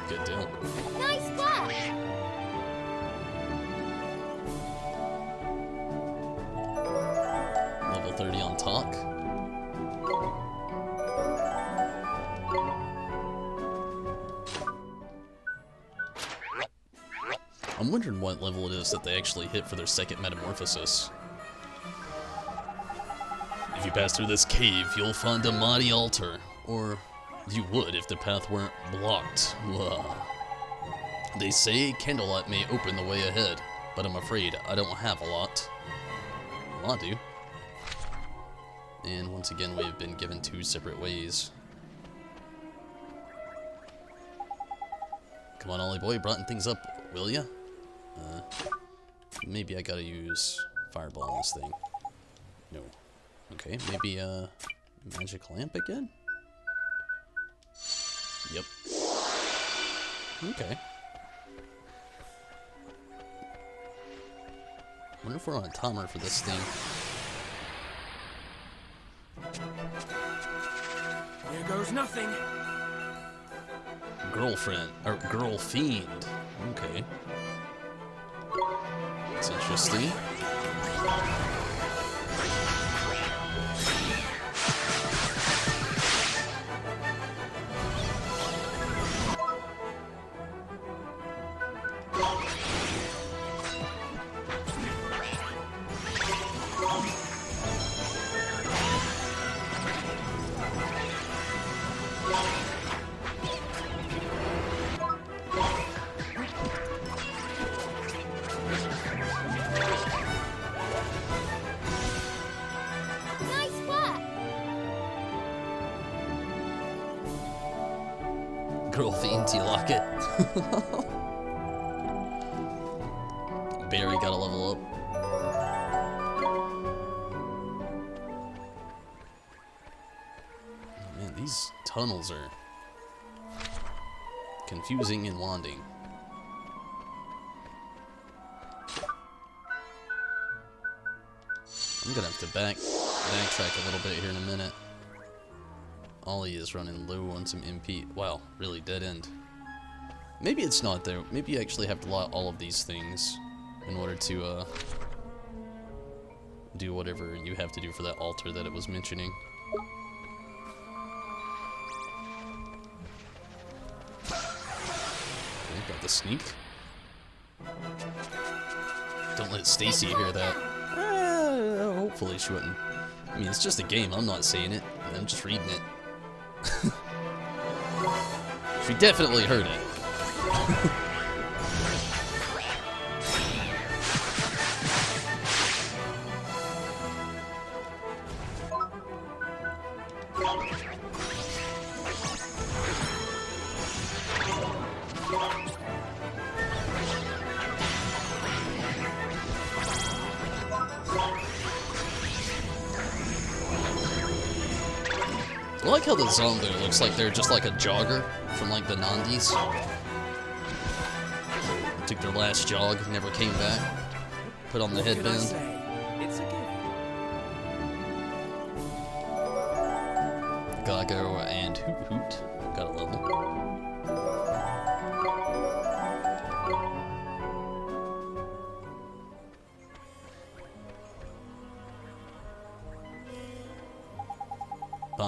Good deal. Nice work! Level 30 on talk. I'm wondering what level it is that they actually hit for their second metamorphosis. If you pass through this cave, you'll find a mighty altar. Or you would if the path weren't blocked. Ugh. They say candlelight may open the way ahead, but I'm afraid I don't have a lot. Well, I do. And once again, we've been given two separate ways. Come on, Ollie boy, brighten things up, will ya? Maybe I gotta use fireball on this thing. No. Okay, maybe magic lamp again? Yep. Okay. Wonder if we're on a timer for this thing. knows nothing. Girlfriend, or girl fiend. Okay. That's interesting. Nice work. Girl fiend, do you like it? Barry gotta level up. Man, these tunnels are confusing and winding. I'm gonna have to backtrack a little bit here in a minute. Ollie is running low on some MP. Wow, really dead end. Maybe it's not though. Maybe you actually have to lot all of these things in order to do whatever you have to do for that altar that it was mentioning. Okay, got the sneak. Don't let Stacy hear that. Hopefully she wouldn't. I mean, it's just a game. I'm not saying it. I'm just reading it. She definitely heard it. I like how the zombie looks like they're just like a jogger from like the 90s. Took their last jog, never came back. Put on the What can I headband. say? It's a gift. Gago and Hoot Hoot got a level.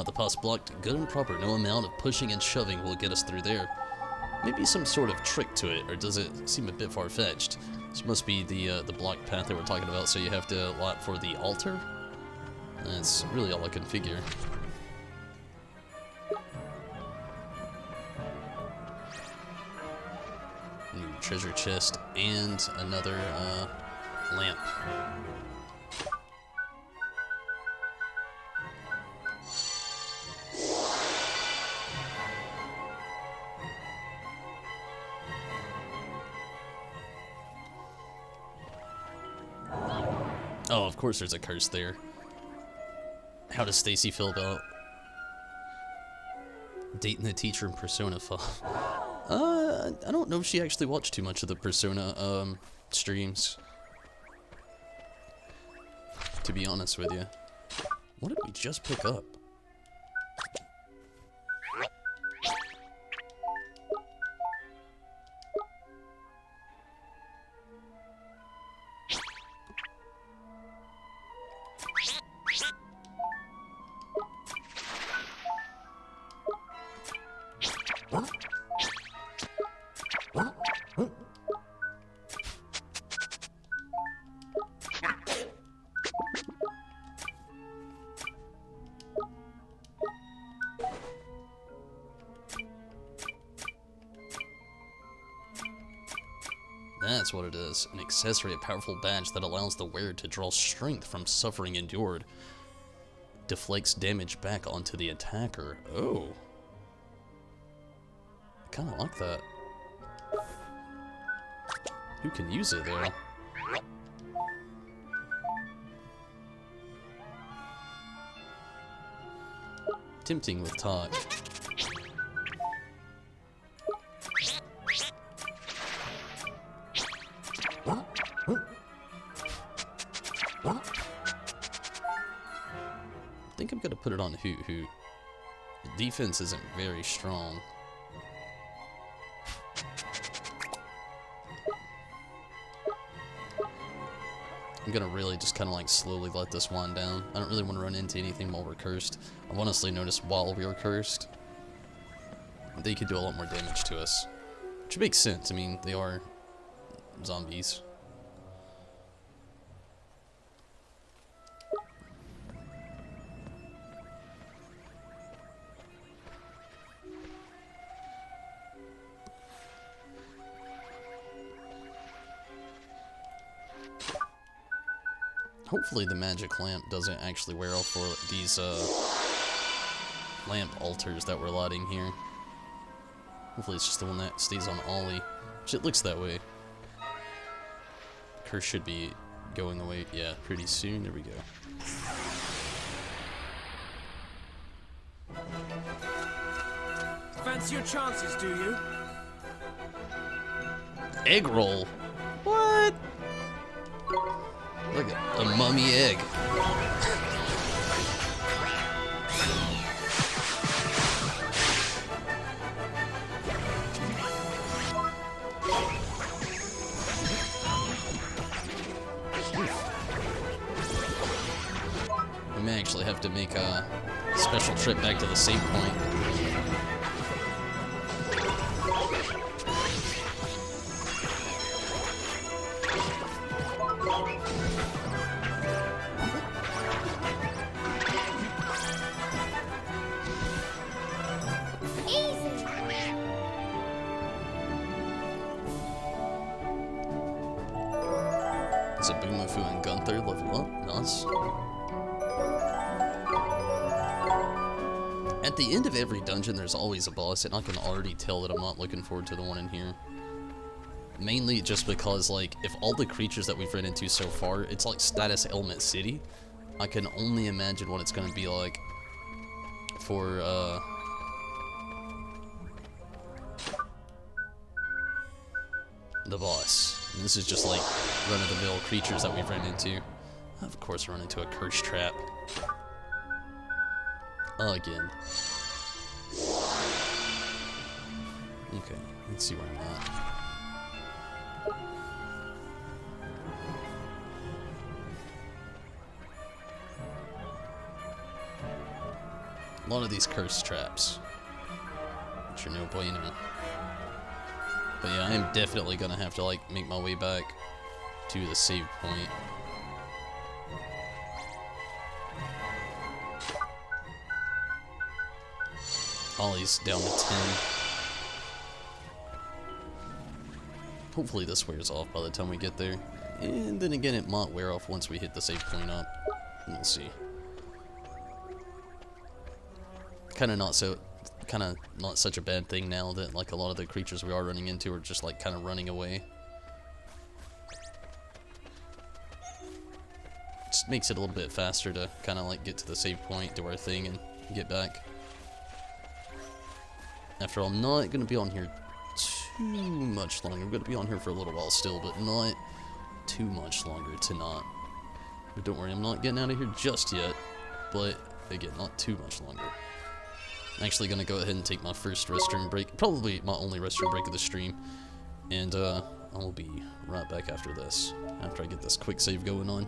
The pass blocked. Good and proper. No amount of pushing and shoving will get us through there. Maybe some sort of trick to it, or does it seem a bit far-fetched? This must be the blocked path that we're talking about, so you have to lot for the altar? That's really all I can figure. New treasure chest and another lamp. Oh, of course there's a curse there. How does Stacy feel about dating the teacher in Persona 5? I don't know if she actually watched too much of the Persona streams, to be honest with you. What did we just pick up? That's what it is. An accessory, a powerful badge that allows the wearer to draw strength from suffering endured. Deflects damage back onto the attacker. Oh. I kinda like that. Who can use it though? Tempting with talk. I think I'm gonna put it on Hoot Hoot. defense isn't very strong. I'm gonna really just kind of like slowly let this wind down. I don't really want to run into anything while we're cursed. I've honestly noticed while we are cursed, they could do a lot more damage to us. Which makes sense. I mean, they are zombies. Hopefully the magic lamp doesn't actually wear off for these lamp altars that we're lighting here. Hopefully it's just the one that stays on Ollie, which it looks that way. Curse should be going away, yeah, pretty soon. There we go. Fancy your chances, do you? Egg roll? What? Look at a mummy egg. We may actually have to make a special trip back to the save point. Zabumafu and Gunther level up. Nice. At the end of every dungeon, there's always a boss, and I can already tell that I'm not looking forward to the one in here. Mainly just because, like, if all the creatures that we've run into so far, it's like status Element City, I can only imagine what it's going to be like for, the boss. And this is just like run-of-the-mill creatures that we've run into. Of course, run into a curse trap. Again. Okay, let's see where I'm at. A lot of these curse traps, which are no bueno. But yeah, I am definitely gonna have to like make my way back to the save point. Ollie's down to 10. Hopefully this wears off by the time we get there. And then again, it might wear off once we hit the save point up. We'll see. Kind of not such a bad thing now that like a lot of the creatures we are running into are just like kind of running away. Just makes it a little bit faster to kind of like get to the save point, do our thing, and get back. After all, I'm not going to be on here too much longer. I'm going to be on here for a little while still, but not too much longer to not. But don't worry, I'm not getting out of here just yet. But, again, not too much longer. I'm actually going to go ahead and take my first restroom break. Probably my only restroom break of the stream. And, I will be right back after this. After I get this quick save going on.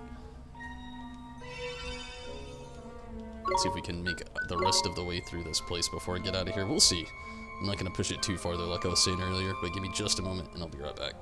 Let's see if we can make the rest of the way through this place before I get out of here. We'll see. I'm not going to push it too far, though, like I was saying earlier. But give me just a moment, and I'll be right back.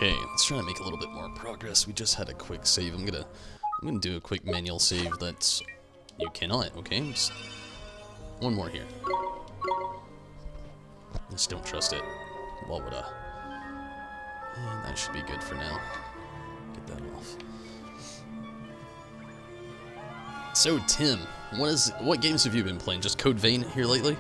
Okay, let's try to make a little bit more progress. We just had a quick save. I'm gonna do a quick manual save. That's you cannot. Okay, just one more here. Just don't trust it. What would I? And that should be good for now. Get that off. So Tim, what games have you been playing? Just Code Vein here lately?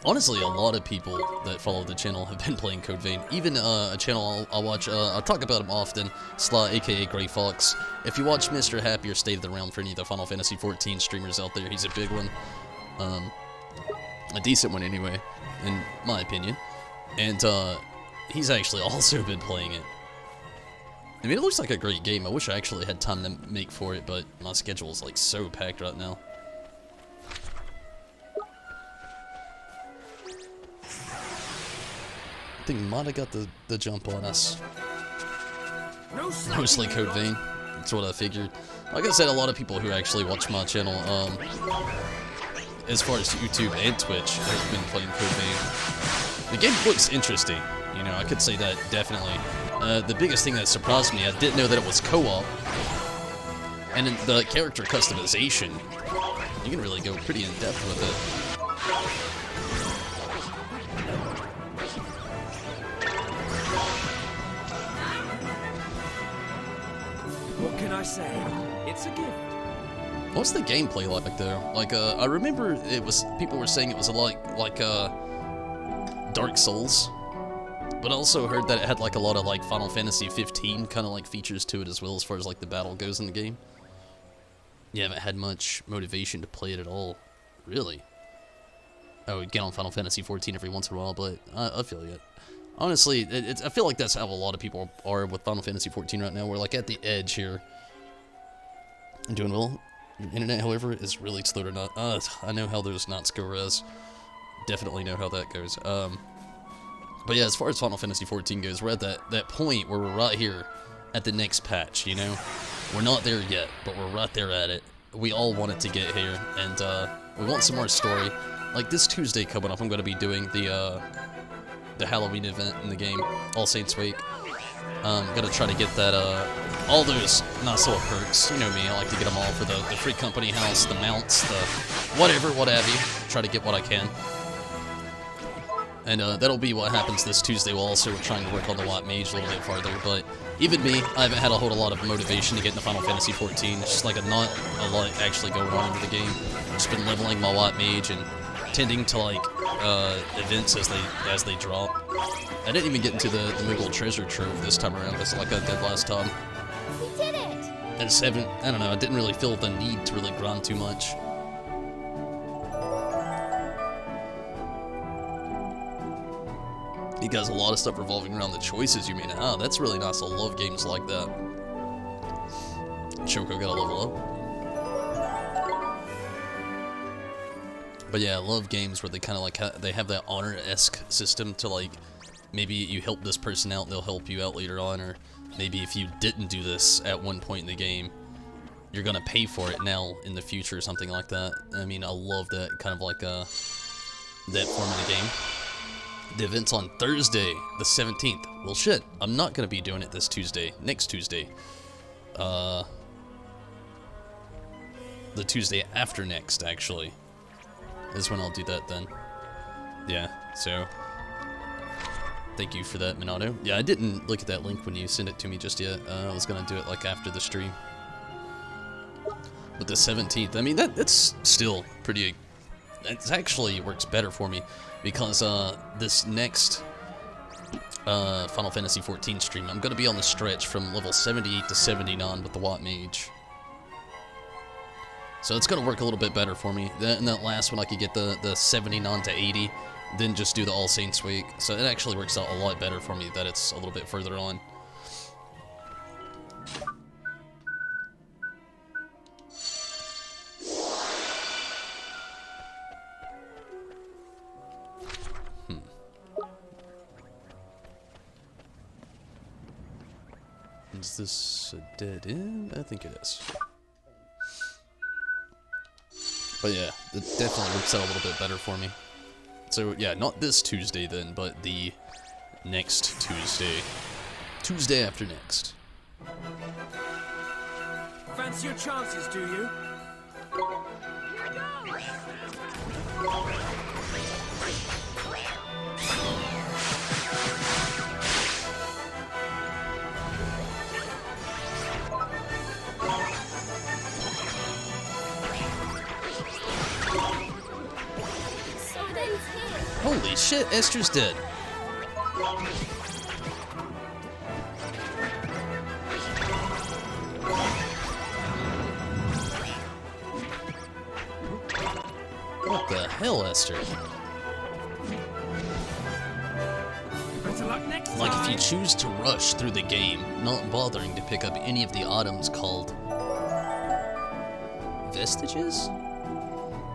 Honestly, a lot of people that follow the channel have been playing Code Vein. Even a channel I'll watch, I talk about him often, Sla, aka Grey Fox. If you watch Mr. Happy or State of the Realm for any of the Final Fantasy XIV streamers out there, he's a big one. A decent one anyway, in my opinion. And he's actually also been playing it. I mean, it looks like a great game. I wish I actually had time to make for it, but my schedule is like so packed right now. I think Mata got the jump on us. Mostly Code Vein. That's what I figured. Like I said, a lot of people who actually watch my channel, as far as YouTube and Twitch, have been playing Code Vein. The game looks interesting. You know, I could say that definitely. The biggest thing that surprised me, I didn't know that it was co-op. And in the character customization, you can really go pretty in depth with it. What can I say? It's a gift. What's the gameplay like though? Like, I remember people were saying it was a lot like Dark Souls. But I also heard that it had like a lot of like Final Fantasy 15 kind of like features to it as well as far as like the battle goes in the game. You haven't had much motivation to play it at all, really. I would get on Final Fantasy 14 every once in a while, but I feel it. Honestly, I feel like that's how a lot of people are with Final Fantasy 14 right now. We're like at the edge here. I'm doing well. Your internet, however, is really slow or not. I know how those knots go res. Definitely know how that goes. But yeah, as far as Final Fantasy 14 goes, we're at that point where we're right here at the next patch, you know? We're not there yet, but we're right there at it. We all want it to get here, and we want some more story. Like this Tuesday coming up, I'm going to be doing the Halloween event in the game, All Saints Week. I'm going to try to get that, all those nice little perks. You know me, I like to get them all for the free company house, the mounts, the whatever, what have you. Try to get what I can. And that'll be what happens this Tuesday. We'll also try and work on the White Mage a little bit farther. But even me, I haven't had a whole lot of motivation to get into Final Fantasy 14. It's just like not a lot actually going on in the game. Just been leveling my White Mage and tending to like events as they drop. I didn't even get into the Moogle Treasure Trove this time around. That's like I did last time. We did it! And 7, I don't know. I didn't really feel the need to really grind too much. You guys, a lot of stuff revolving around the choices you made. Ah, that's really nice. I love games like that. Choco got a level up. But yeah, I love games where they kind of like they have that honor-esque system to like, maybe you help this person out, they'll help you out later on, or maybe if you didn't do this at one point in the game, you're gonna pay for it now in the future or something like that. I mean, I love that kind of like that form of the game. The event's on Thursday, the 17th. Well, shit, I'm not going to be doing it this Tuesday. Next Tuesday. The Tuesday after next, actually, is when I'll do that then. Yeah, so thank you for that, Minato. Yeah, I didn't look at that link when you sent it to me just yet. I was going to do it, like, after the stream. But the 17th, I mean, that's still pretty... It actually works better for me. Because this next Final Fantasy XIV stream, I'm going to be on the stretch from level 78 to 79 with the White Mage. So it's going to work a little bit better for me. In that last one, I could get the 79 to 80, then just do the All Saints Week. So it actually works out a lot better for me that it's a little bit further on. Is this a dead end? I think it is. But yeah, it definitely works out a little bit better for me. So yeah, not this Tuesday then, but the next Tuesday. Tuesday after next. Fancy your chances, do you? Holy shit, Esther's dead. What the hell, Esther? Better luck next time. Like, if you choose to rush through the game, not bothering to pick up any of the items called vestiges,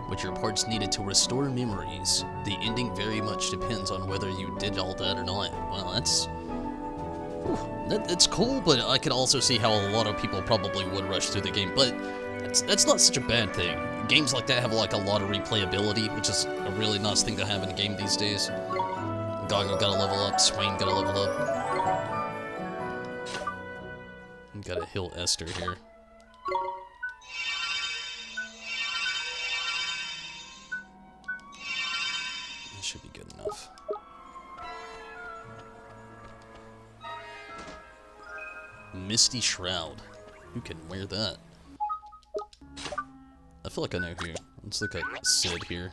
which are parts needed to restore memories, the ending very much depends on whether you did all that or not. Well, that's cool, but I could also see how a lot of people probably would rush through the game, but that's not such a bad thing. Games like that have like a lot of replayability, which is a really nice thing to have in a game these days. Gago gotta level up, Swain gotta level up. Gotta heal Esther here. That should be good enough. Misty Shroud. Who can wear that? I feel like I know who. Let's look at Sid here.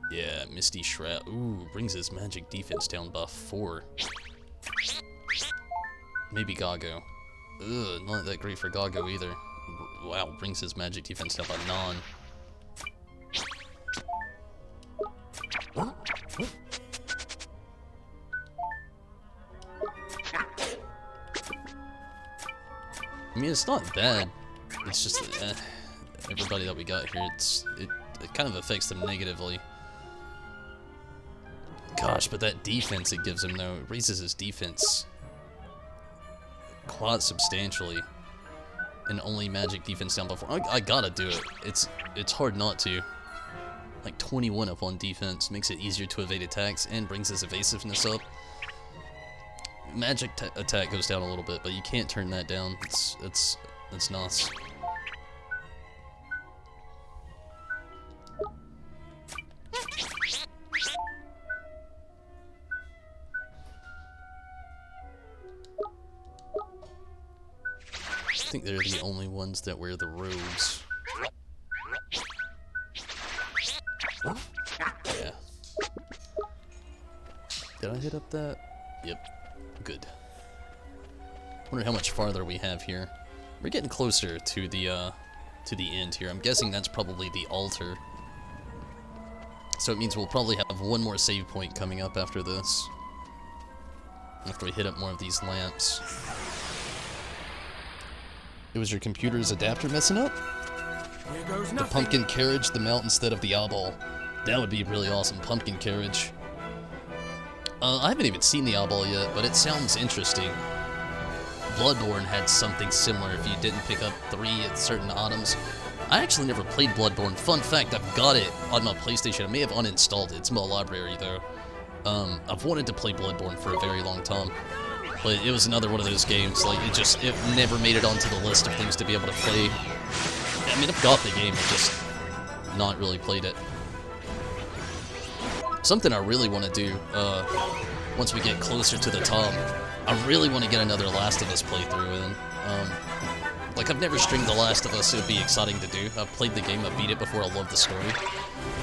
Yeah, Misty Shroud. Ooh, brings his magic defense down by 4. Maybe Gago. Ugh, not that great for Gago either. Wow, brings his magic defense down by 9. I mean, it's not bad. It's just everybody that we got here. It kind of affects them negatively. Gosh, but that defense it gives him though, it raises his defense quite substantially. And only magic defense down before. I gotta do it. It's hard not to. Like 21 up on defense makes it easier to evade attacks and brings his evasiveness up. Magic attack goes down a little bit, but you can't turn that down. It's nice. I think they're the only ones that wear the robes. Yeah. Did I hit up that? Yep. Good. Wonder how much farther we have here. We're getting closer to the end here. I'm guessing that's probably the altar. So it means we'll probably have one more save point coming up after this. After we hit up more of these lamps. It was your computer's adapter messing up? Here goes The nothing. pumpkin carriage, the mount instead of the eyeball. That would be really awesome. Pumpkin carriage. I haven't even seen the eyeball yet, but it sounds interesting. Bloodborne had something similar if you didn't pick up 3 certain items. I actually never played Bloodborne. Fun fact, I've got it on my PlayStation. I may have uninstalled it. It's in my library, though. I've wanted to play Bloodborne for a very long time. But it was another one of those games, like, it never made it onto the list of things to be able to play. I mean, I've got the game, I've just not really played it. Something I really want to do, once we get closer to the top, I really want to get another Last of Us playthrough in. Like, I've never streamed The Last of Us, it would be exciting to do. I've played the game, I beat it before, I love the story.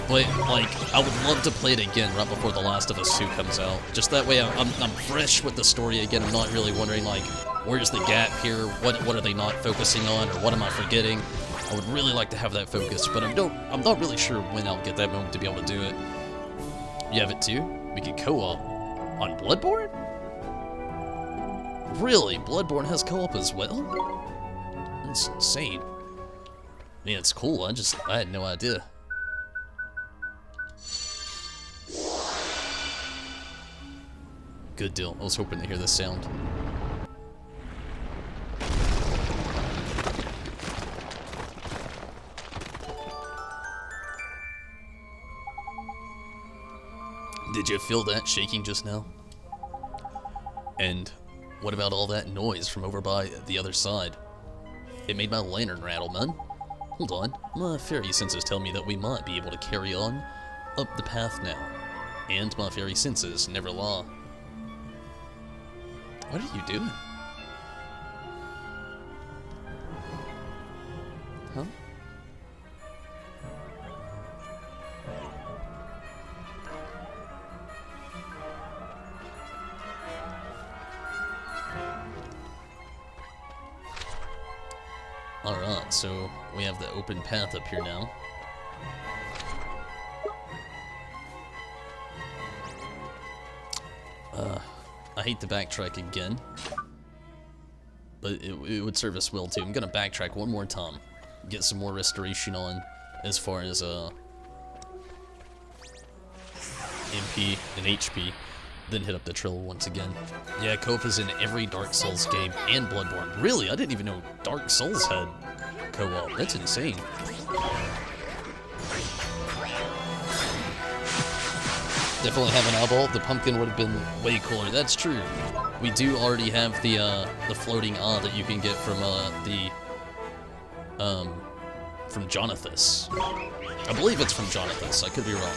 But, like, I would love to play it again right before The Last of Us 2 comes out. Just that way I'm fresh with the story again. I'm not really wondering, like, where's the gap here? What are they not focusing on? Or what am I forgetting? I would really like to have that focus, but I'm not really sure when I'll get that moment to be able to do it. You have it too? We could co-op. On Bloodborne? Really? Bloodborne has co-op as well? That's insane. I mean, it's cool. I had no idea. Good deal. I was hoping to hear this sound. Did you feel that shaking just now? And what about all that noise from over by the other side? It made my lantern rattle, man. Hold on, my fairy senses tell me that we might be able to carry on up the path now. And my fairy senses never lie. What are you doing? Huh? Alright, so we have the open path up here now. I hate to backtrack again, but it would serve us well too. I'm gonna backtrack one more time, get some more restoration on as far as MP and HP, then hit up the Trilla once again. Yeah, co-op is in every Dark Souls game and Bloodborne. Really? I didn't even know Dark Souls had co-op. That's insane. Definitely have an eyeball. The pumpkin would have been way cooler. That's true. We do already have the floating eye that you can get from Jonathas. I believe it's from Jonathas. I could be wrong.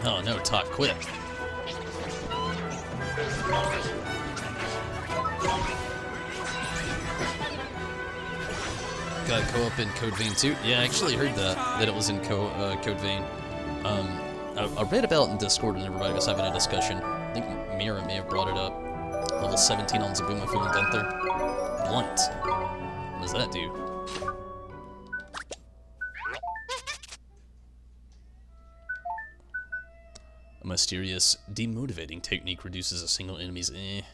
Oh no, talk quick. Got co-op in Code Vein too? Yeah, I actually heard that it was in Code Vein. I read about in Discord when everybody was having a discussion. I think Mira may have brought it up. Level 17 on Zabumafu and Gunther. Blunt. What does that do? A mysterious, demotivating technique reduces a single enemy's I'd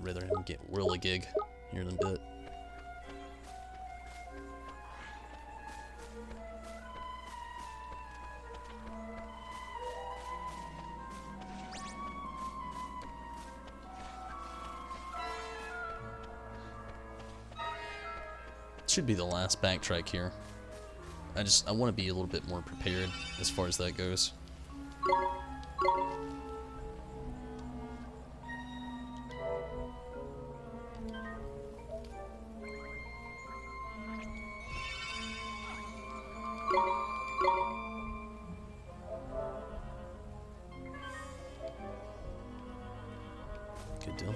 rather him get whirligig here in a bit. Should be the last backtrack here. I want to be a little bit more prepared as far as that goes. Good deal.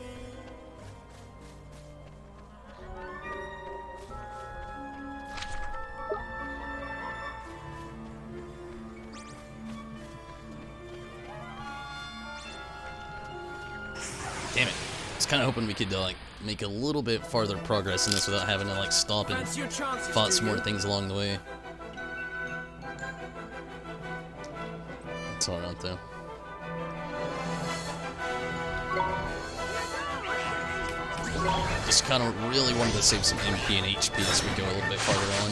Damn it. I was kind of hoping we could like make a little bit farther progress in this without having to like stop and fight some more things along the way. It's alright though. Just kind of really wanted to save some MP and HP as we go a little bit farther on.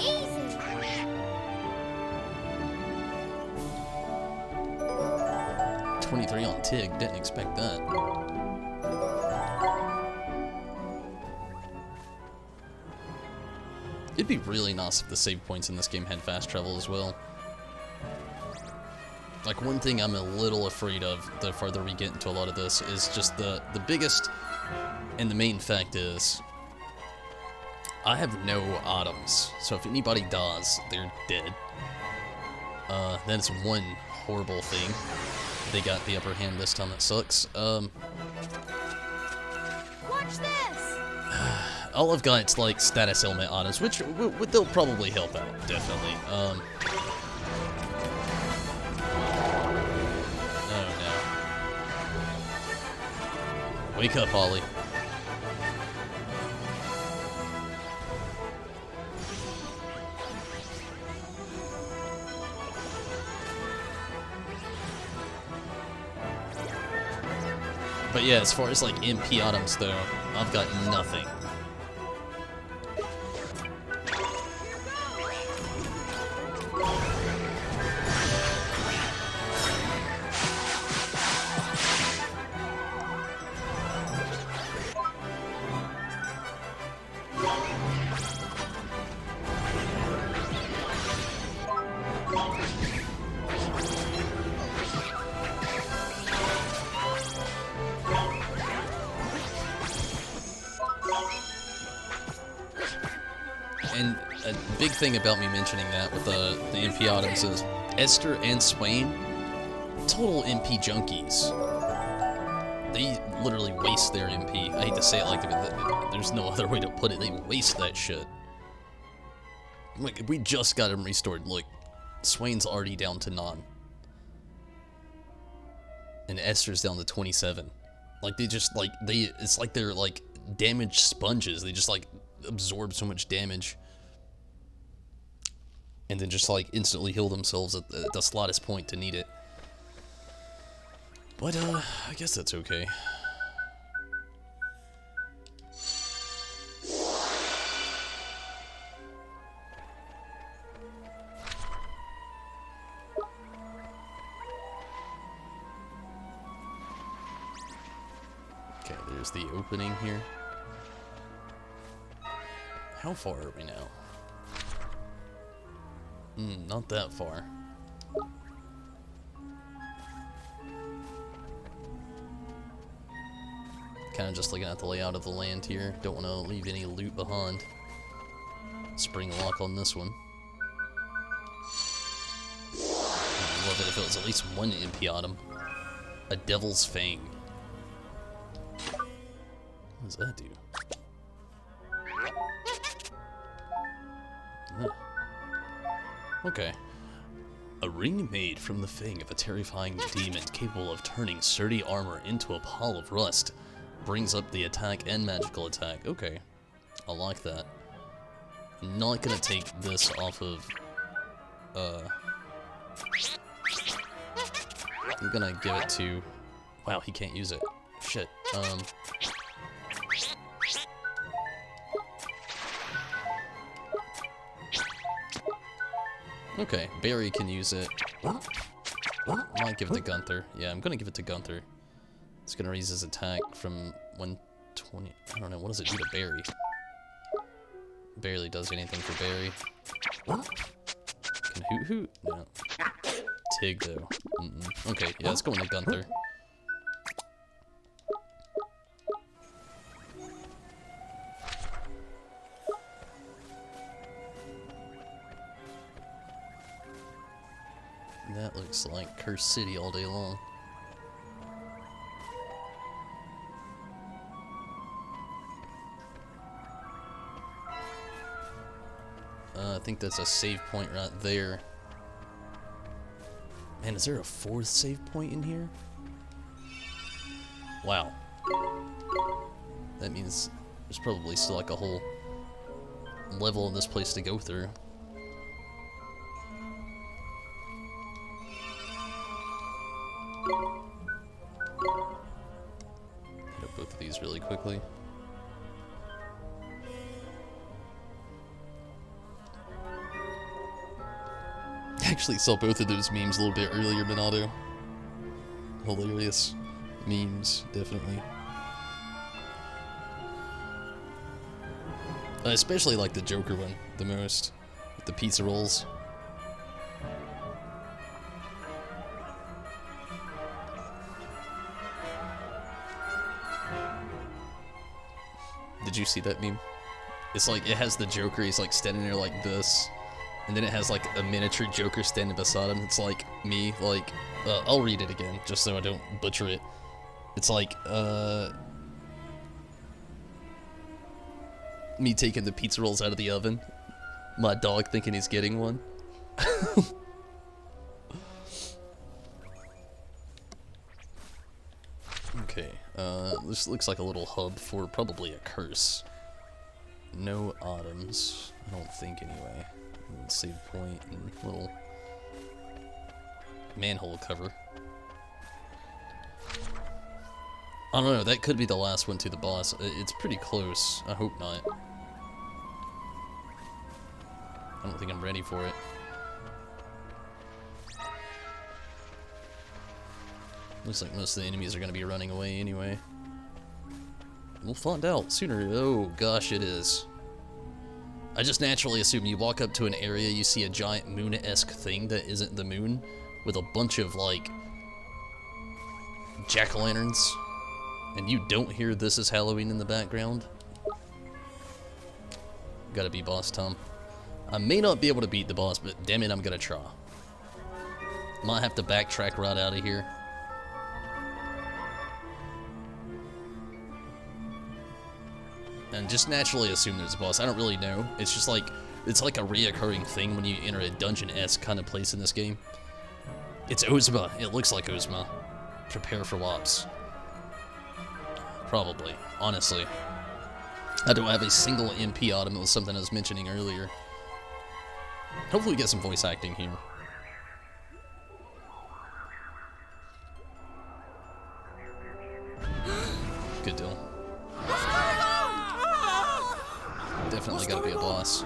Easy. 23 on Tig, didn't expect that. It'd be really nice if the save points in this game had fast travel as well. Like, one thing I'm a little afraid of the farther we get into a lot of this is just the biggest and the main fact is I have no items. So if anybody dies, they're dead. That is one horrible thing. They got the upper hand this time, that sucks. Watch this. All I've got is like status element items, which they'll probably help out, definitely. Oh no. Wake up, Ollie. But yeah, as far as like MP items though, I've got nothing. And a big thing about me mentioning that with the MP items is Esther and Swain, total MP junkies. They literally waste their MP. I hate to say it like that, but there's no other way to put it. They waste that shit. Like, we just got him restored. Look, Swain's already down to 9. And Esther's down to 27. Like, they just, like, it's like they're, like, damaged sponges. They just, like, absorb so much damage. And then just, like, instantly heal themselves at the slightest point to need it. But, I guess that's okay. Okay, there's the opening here. How far are we now? Not that far. Kind of just looking at the layout of the land here. Don't want to leave any loot behind. Spring lock on this one. I'd love it if it was at least one MP item. A Devil's Fang. What does that do? Huh. Okay. A ring made from the fang of a terrifying demon capable of turning sturdy armor into a pile of rust. Brings up the attack and magical attack. Okay. I like that. I'm not gonna take this off of... I'm gonna give it to... Wow, he can't use it. Shit. Okay, Barry can use it. I might give it to Gunther. Yeah, I'm gonna give it to Gunther. It's gonna raise his attack from 120. I don't know, what does it do to Barry? Barely does anything for Barry. Can Hoot Hoot? No. Tig, though. Okay, yeah, let's go into Gunther. That looks like Cursed City all day long. I think that's a save point right there. Man, is there a 4th save point in here? Wow. That means there's probably still like a whole level of this place to go through. Hit up both of these really quickly. Actually saw both of those memes a little bit earlier, Minato. Hilarious memes, definitely. I especially like the Joker one the most, with the pizza rolls. Did you see that meme? It's like, it has the Joker, he's like standing there like this. And then it has like a miniature Joker standing beside him. It's like me, like, I'll read it again, just so I don't butcher it. It's like, me taking the pizza rolls out of the oven. My dog thinking he's getting one. Okay, this looks like a little hub for probably a curse. No items, I don't think anyway. Save point and little manhole cover. I don't know, that could be the last one to the boss. It's pretty close. I hope not. I don't think I'm ready for it. Looks like most of the enemies are going to be running away anyway. We'll find out sooner. Oh gosh, it is. I just naturally assume you walk up to an area, you see a giant moon-esque thing that isn't the moon, with a bunch of, like, jack-o'-lanterns, and you don't hear "This Is Halloween" in the background. Gotta be boss Tom. I may not be able to beat the boss, but damn it, I'm gonna try. Might have to backtrack right out of here. And just naturally assume there's a boss. I don't really know. It's just like, it's like a reoccurring thing when you enter a dungeon-esque kind of place in this game. It's Ozma. It looks like Ozma. Prepare for WAPs. Probably, honestly. I don't have a single MP item. It was something I was mentioning earlier. Hopefully we get some voice acting here. Good deal. Definitely gotta be a boss.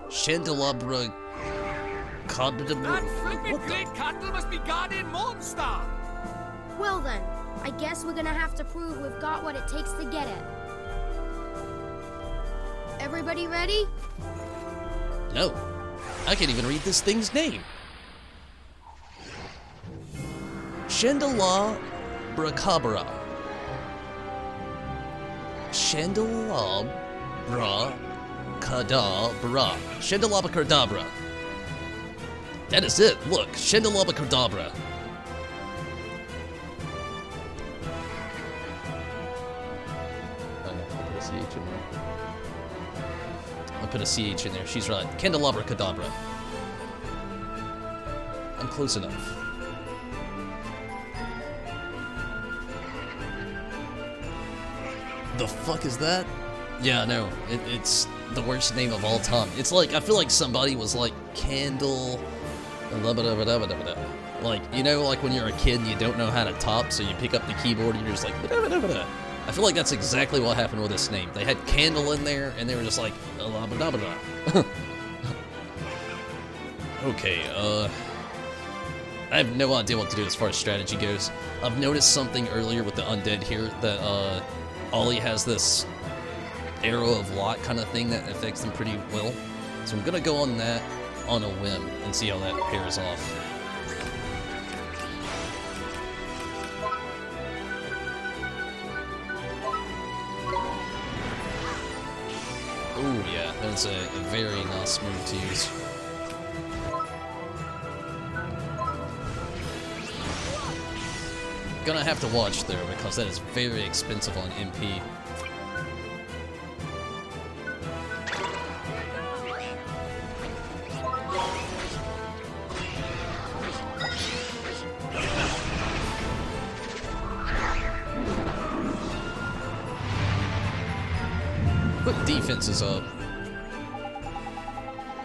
Chandelabra... That flippin' great cattle must be guardian monster! Well then, I guess we're gonna have to prove we've got what it takes to get it. Everybody ready? No. I can't even read this thing's name. Chandelabra. Chandelabra. Chandelabra. That is it. Look, Chandelabra. I'll put a CH in there. She's right. Candelabra Cadabra. I'm close enough. The fuck is that? Yeah, no. It's the worst name of all time. It's like, I feel like somebody was like, Candle... Like, you know, like when you're a kid and you don't know how to top, so you pick up the keyboard and you're just like... I feel like that's exactly what happened with this name. They had candle in there, and they were just like, okay, I have no idea what to do as far as strategy goes. I've noticed something earlier with the undead here, that, Ollie has this arrow of lot kind of thing that affects them pretty well. So I'm gonna go on that on a whim and see how that pairs off. Oh yeah, that's a very nice move to use. Gonna have to watch there because that is very expensive on MP. Put defenses up.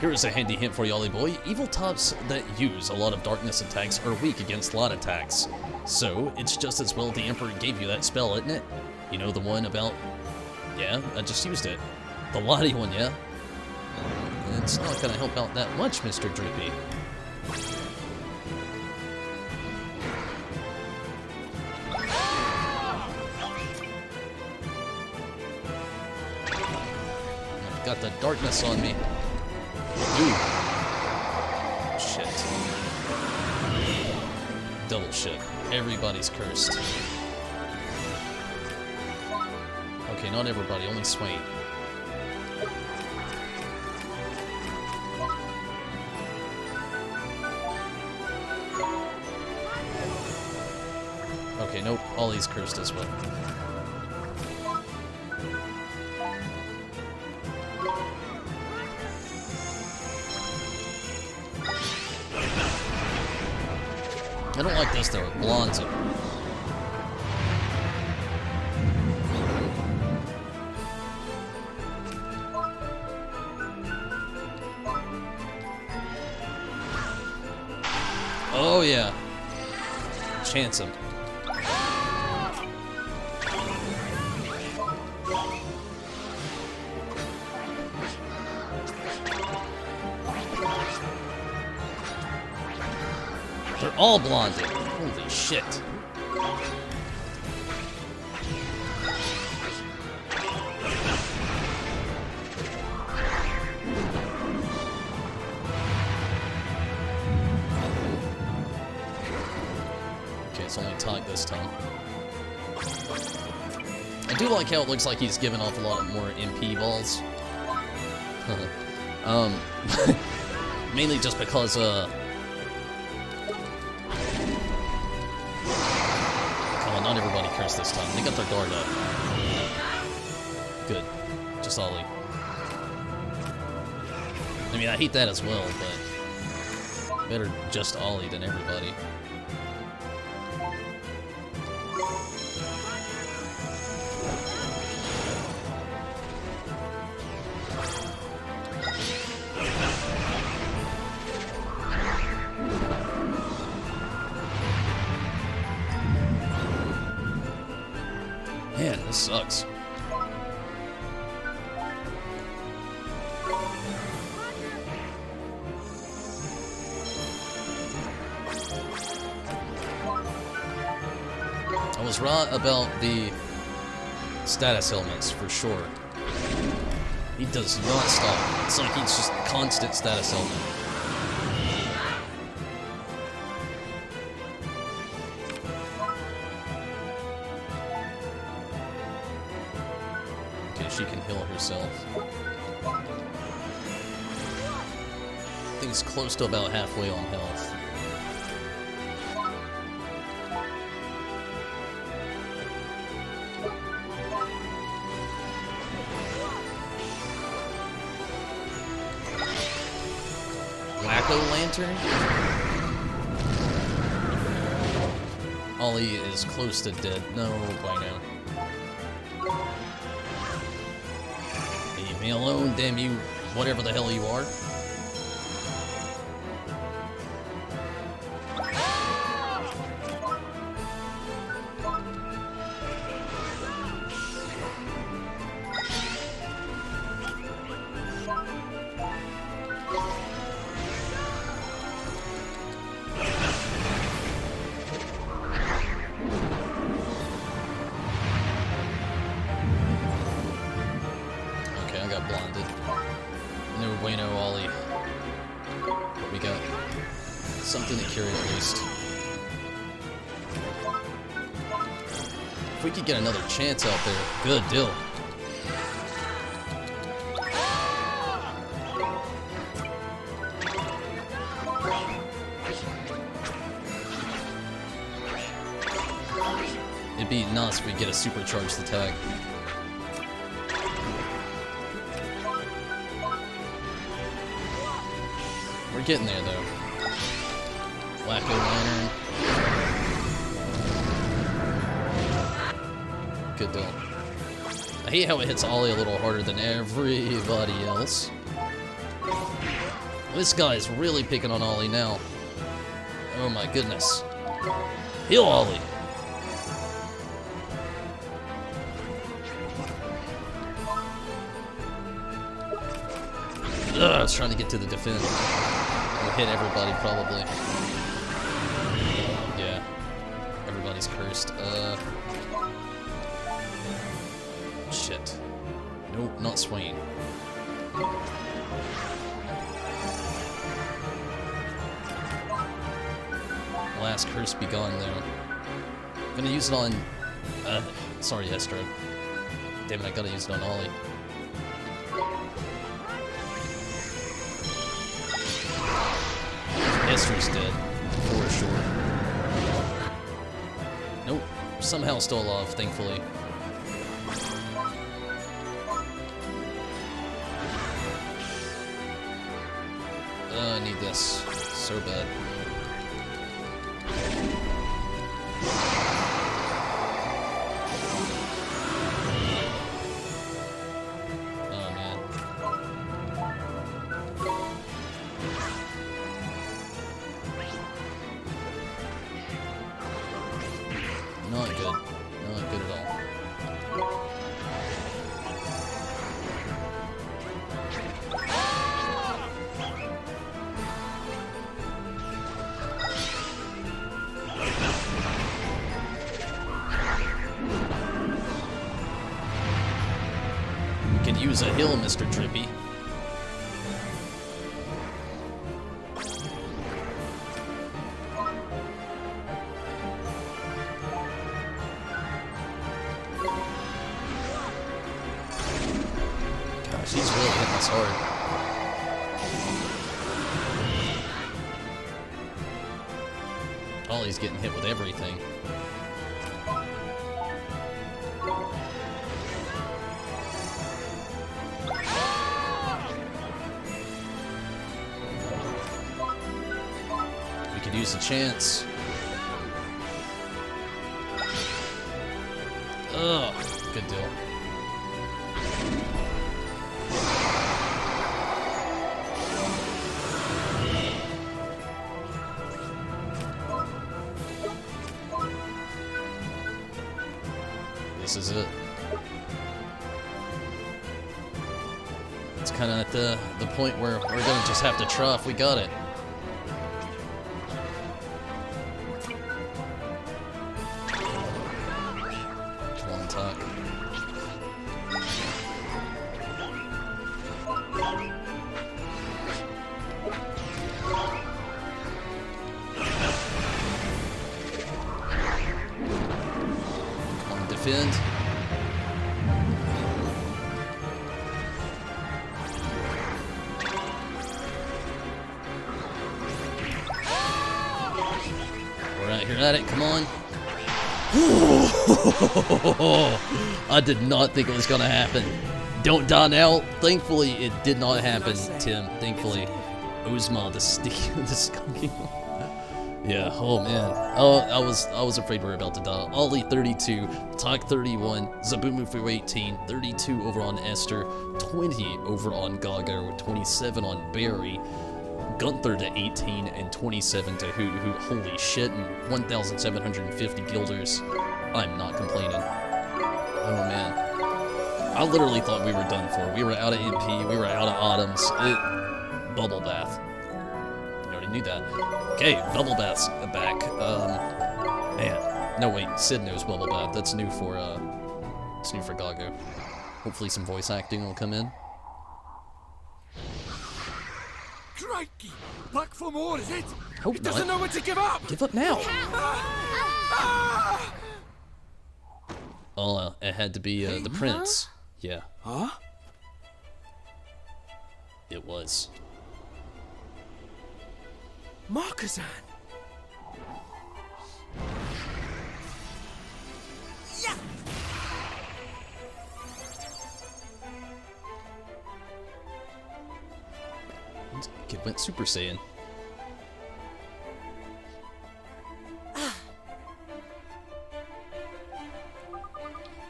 Here is a handy hint for you, Ollie boy. Evil types that use a lot of darkness attacks are weak against light attacks. So, it's just as well the Emperor gave you that spell, isn't it? You know, the one about... Yeah, I just used it. The lighty one, yeah? It's not gonna help out that much, Mr. Droopy. I've got the darkness on me. Ooh. Shit. Double shit. Everybody's cursed. Okay, not everybody, only Swain. Okay, nope, Ollie's cursed as well. I don't like this though, it blinds him. Oh yeah. Chance him. all blonded. Holy shit. Okay, it's only Tog this time. I do like how it looks like he's giving off a lot more MP balls. Mainly just because, come on, not everybody cursed this time. They got their guard up. Good. Just Ollie. I mean, I hate that as well, but better just Ollie than everybody. Man, this sucks. I was right about the status elements for sure. He does not stop. It's like he's just constant status element. She can heal herself. I think it's close to about halfway on health. Whack-o-lantern? Ollie is close to dead. No, by now. Leave me alone, damn you, whatever the hell you are. Blonded. No bueno, Ollie. But we got something to carry at least. If we could get another chance out there, good deal. It'd be nice if we get a supercharged attack. We're getting there, though. Whack-o-lantern. Good deal. I hate how it hits Ollie a little harder than everybody else. This guy's really picking on Ollie now. Oh my goodness. Heal Ollie! Ugh, I was trying to get to the defend. We'll hit everybody, probably. Yeah. Everybody's cursed. Shit. Nope, not Swain. Last curse be gone, though. I'm gonna use it on... sorry, Estro. Damn it, I gotta use it on Ollie. Estro's dead, for sure. Nope, somehow still alive, thankfully. I need this so bad. Oh man. Not good. Not good at all. We could use a hill, Mr. Trippy. Gosh, he's really hitting us hard. Ollie's getting hit with everything. We could use a chance. Ugh, good deal. This is it. It's kind of at the point where we're gonna just have to trough. We got it. Come on, talk. Come on, defend. You're at it, come on. I did not think it was gonna happen. Don't die now. Thankfully, it did not happen, Tim. Thankfully. Uzma, the scummy. Yeah, oh man. Oh, I was afraid we were about to die. Ollie 32, Talk 31, Zabumu for 18, 32 over on Esther, 20 over on Gago, 27 on Barry. Gunther to 18 and 27 to Hoot Hoot. Holy shit, and 1,750 guilders. I'm not complaining. Oh man. I literally thought we were done for. We were out of MP, we were out of Autumns. Bubble Bath. You already knew that. Okay, Bubble Bath's back. Man. No wait, Sid knows Bubble Bath. That's new for Gago. Hopefully some voice acting will come in. Crikey! Back for more, is it? Hope It doesn't not. know when to give up! Give up now! Oh, it had to be the prince. Yeah. Huh? It was. Markazan! Yeah! Kid went Super Saiyan.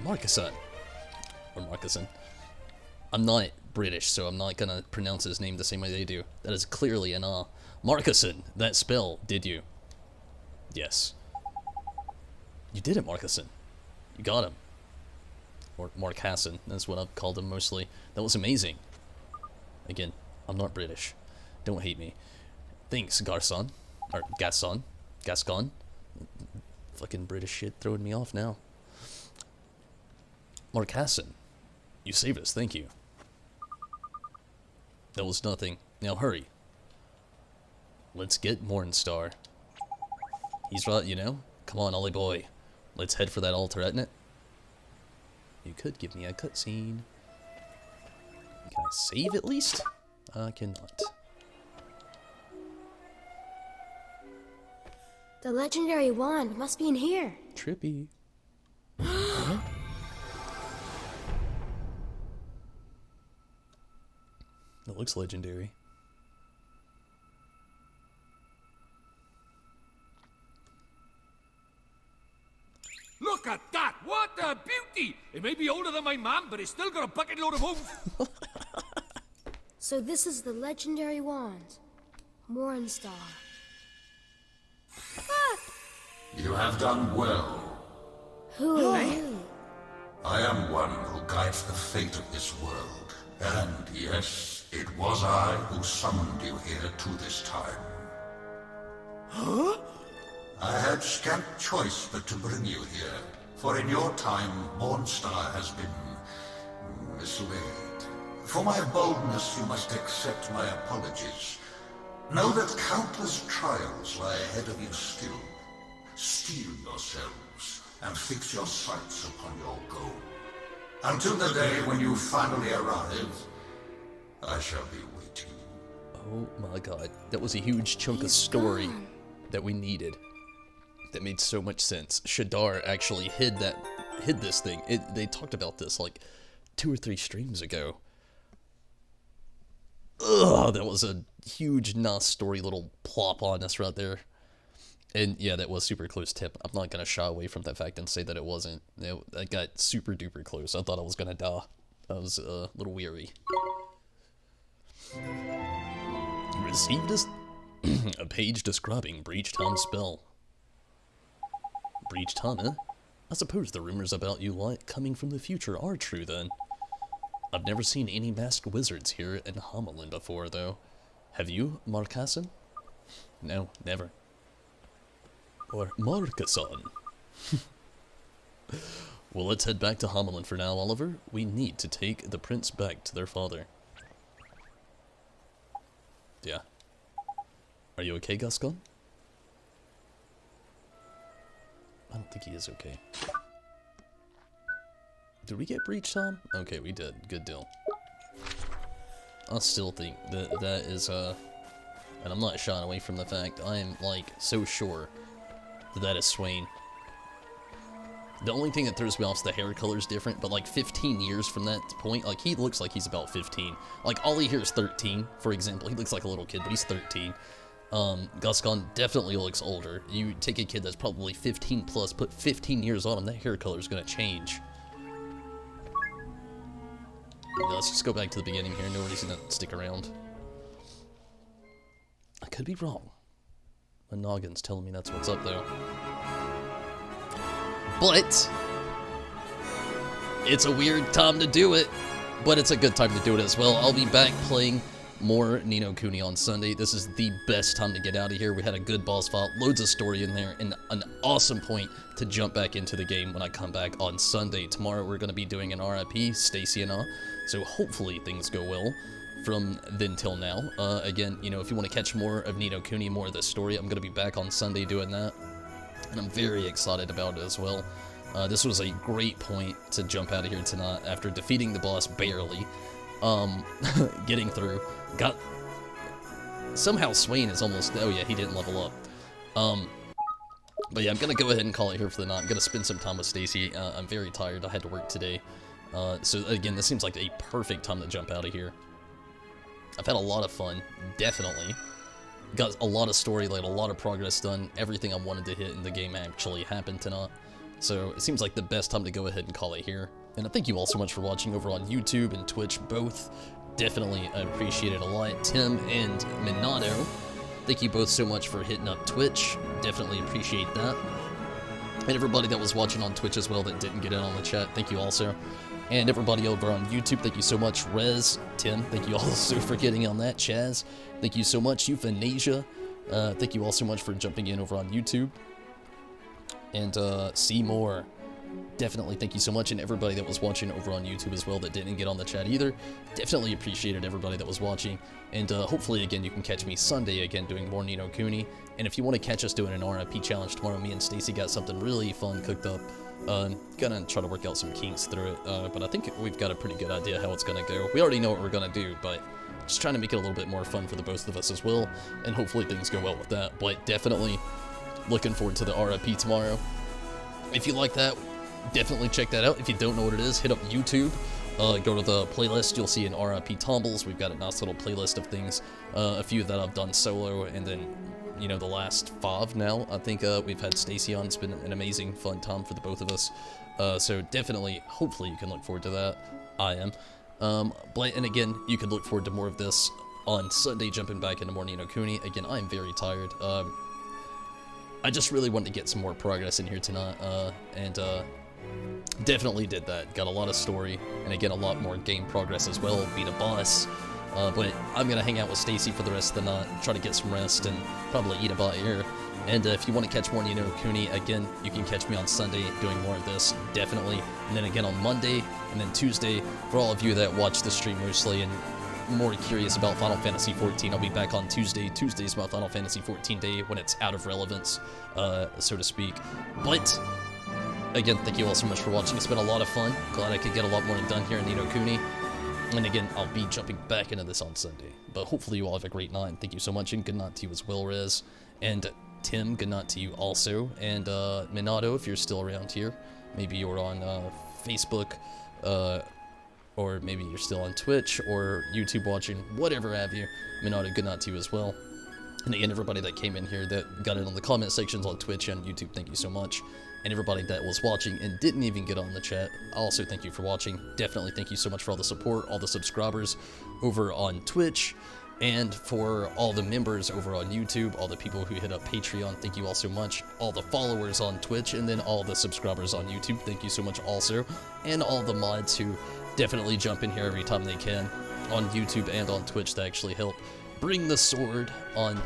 Marcusson. Or Marcusson. I'm not British, so I'm not gonna pronounce his name the same way they do. That is clearly an Marcusson, that spell, did you? Yes. You did it, Marcusson. You got him. Or Marcasson, that's what I've called him mostly. That was amazing. Again, I'm not British. Don't hate me. Thanks, Garçon. Or Gaston. Gascon. Fucking British shit throwing me off now. Marcasson. You saved us, thank you. That was nothing. Now hurry. Let's get Mornstar. He's right, you know? Come on, Ollie boy. Let's head for that altar, isn't it? You could give me a cutscene. Can I save at least? I cannot. The legendary wand must be in here. Trippy. It looks legendary. Look at that! What a beauty! It may be older than my mum, but it's still got a bucket load of oomph. So this is the legendary wand. Mornstar. You have done well. Who are you? I am one who guides the fate of this world. And yes, it was I who summoned you here to this time. Huh? I had scant choice but to bring you here. For in your time, Mornstar has been misled. For my boldness, you must accept my apologies. Know that countless trials lie ahead of you still. Steel yourselves and fix your sights upon your goal. Until the day when you finally arrive, I shall be waiting. Oh my god, that was a huge chunk of story that we needed. That made so much sense. Shadar actually hid this thing. They talked about this like 2 or 3 streams ago. Ugh, that was a huge NOS story little plop on us right there. And yeah, that was super close tip. I'm not gonna shy away from that fact and say that it wasn't. I got super duper close. I thought I was gonna die. I was a little weary. Received a page describing Breach Tom's spell. Breach Tom, eh? I suppose the rumors about you coming from the future are true then. I've never seen any masked wizards here in Hamelin before, though. Have you, Marcassin? No, never. Or Marcasson. Well, let's head back to Hamelin for now, Oliver. We need to take the prince back to their father. Yeah. Are you okay, Gascon? I don't think he is okay. Did we get Breach Tom? Okay, we did. Good deal. I still think that is, and I'm not shying away from the fact, I am, like, so sure that is Swain. The only thing that throws me off is the hair color is different, but like 15 years from that point, like he looks like he's about 15. Like Ollie here is 13, for example. He looks like a little kid, but he's 13. Gascon definitely looks older. You take a kid that's probably 15 plus, put 15 years on him, that hair color is going to change. Let's just go back to the beginning here. Nobody's going to stick around. I could be wrong. My noggin's telling me that's what's up, though. But it's a weird time to do it, but it's a good time to do it as well. I'll be back playing more Ni no Kuni on Sunday. This is the best time to get out of here. We had a good boss fight, loads of story in there, and an awesome point to jump back into the game when I come back on Sunday. Tomorrow we're going to be doing an RIP, Stacy and I, so hopefully things go well from then till now. Again, you know, if you want to catch more of Ni no Kuni, more of this story, I'm going to be back on Sunday doing that. And I'm very excited about it as well. This was a great point to jump out of here tonight after defeating the boss barely. Getting through. Somehow Swain is almost... Oh yeah, he didn't level up. But yeah, I'm going to go ahead and call it here for the night. I'm going to spend some time with Stacy. I'm very tired. I had to work today. So again, this seems like a perfect time to jump out of here. I've had a lot of fun. Definitely. Got a lot of story, like a lot of progress done. Everything I wanted to hit in the game actually happened tonight. So it seems like the best time to go ahead and call it here. And I thank you all so much for watching over on YouTube and Twitch both. Definitely appreciate it a lot. Tim and Minato, thank you both so much for hitting up Twitch. Definitely appreciate that. And everybody that was watching on Twitch as well that didn't get in on the chat, thank you also. And everybody over on YouTube, thank you so much. Rez, Tim, thank you also for getting on that. Chaz, thank you so much. Euthanasia, thank you all so much for jumping in over on YouTube. And Seymour, definitely thank you so much. And everybody that was watching over on YouTube as well that didn't get on the chat either, definitely appreciated everybody that was watching. And hopefully, again, you can catch me Sunday again doing more Ni no Kuni. And if you want to catch us doing an RIP challenge tomorrow, me and Stacy got something really fun cooked up. Gonna try to work out some kinks through it, but I think we've got a pretty good idea how it's gonna go. We already know what we're gonna do, but just trying to make it a little bit more fun for the both of us as well, and hopefully things go well with that. But definitely looking forward to the RIP tomorrow. If you like that, definitely check that out. If you don't know what it is, hit up YouTube. Go to the playlist, you'll see an RIP Tumbles. We've got a nice little playlist of things, a few that I've done solo, and then, you know, the last 5 now. I think we've had Stacy on. It's been an amazing, fun time for the both of us. So definitely, hopefully you can look forward to that. I am. And again, you can look forward to more of this on Sunday, jumping back into more Ni no Kuni. Again, I am very tired. I just really wanted to get some more progress in here tonight, and definitely did that. Got a lot of story, and again, a lot more game progress as well. Beat a boss. But I'm gonna hang out with Stacy for the rest of the night, try to get some rest, and probably eat a bite here. And if you want to catch more Ni no Kuni, again, you can catch me on Sunday doing more of this, definitely. And then again on Monday, and then Tuesday, for all of you that watch the stream mostly and more curious about Final Fantasy XIV, I'll be back on Tuesday. Tuesday's my Final Fantasy XIV day when it's out of relevance, so to speak. But, again, thank you all so much for watching. It's been a lot of fun. Glad I could get a lot more done here in Ni no Kuni. And again, I'll be jumping back into this on Sunday. But hopefully you all have a great night. Thank you so much, and good night to you as well, Rez. And Tim, good night to you also. And Minato, if you're still around here. Maybe you're on Facebook, or maybe you're still on Twitch or YouTube watching, whatever have you. Minato, good night to you as well. And again, everybody that came in here that got it on the comment sections on Twitch and YouTube, thank you so much. And everybody that was watching and didn't even get on the chat, also thank you for watching. Definitely thank you so much for all the support, all the subscribers over on Twitch, and for all the members over on YouTube, all the people who hit up Patreon, thank you all so much. All the followers on Twitch, and then all the subscribers on YouTube, thank you so much also. And all the mods who definitely jump in here every time they can on YouTube and on Twitch to actually help bring the sword on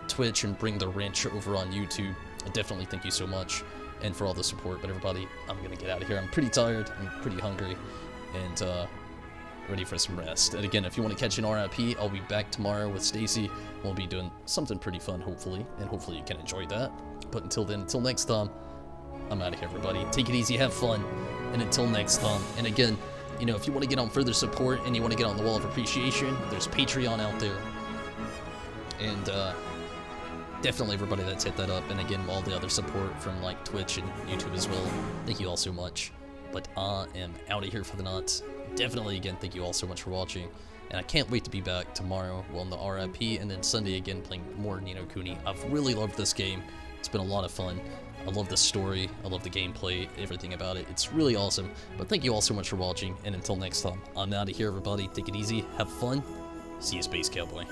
Twitch and bring the wrench over on YouTube. Definitely thank you so much, and for all the support. But everybody, I'm gonna get out of here. I'm pretty tired, I'm pretty hungry, and ready for some rest. And again, if you want to catch an RIP, I'll be back tomorrow with Stacy. We'll be doing something pretty fun, hopefully, and hopefully you can enjoy that. But until then, until next time, I'm out of here, everybody. Take it easy, have fun, and until next time. And again, you know, if you want to get on further support and you want to get on the Wall of Appreciation, there's Patreon out there. And definitely everybody that's hit that up. And again, all the other support from like Twitch and YouTube as well. Thank you all so much. But I am out of here for the night. Definitely, again, thank you all so much for watching. And I can't wait to be back tomorrow on the RIP, and then Sunday again playing more Ni no Kuni. I've really loved this game. It's been a lot of fun. I love the story, I love the gameplay, everything about it. It's really awesome. But thank you all so much for watching, and until next time, I'm out of here, everybody. Take it easy, have fun. See you, Space Cowboy.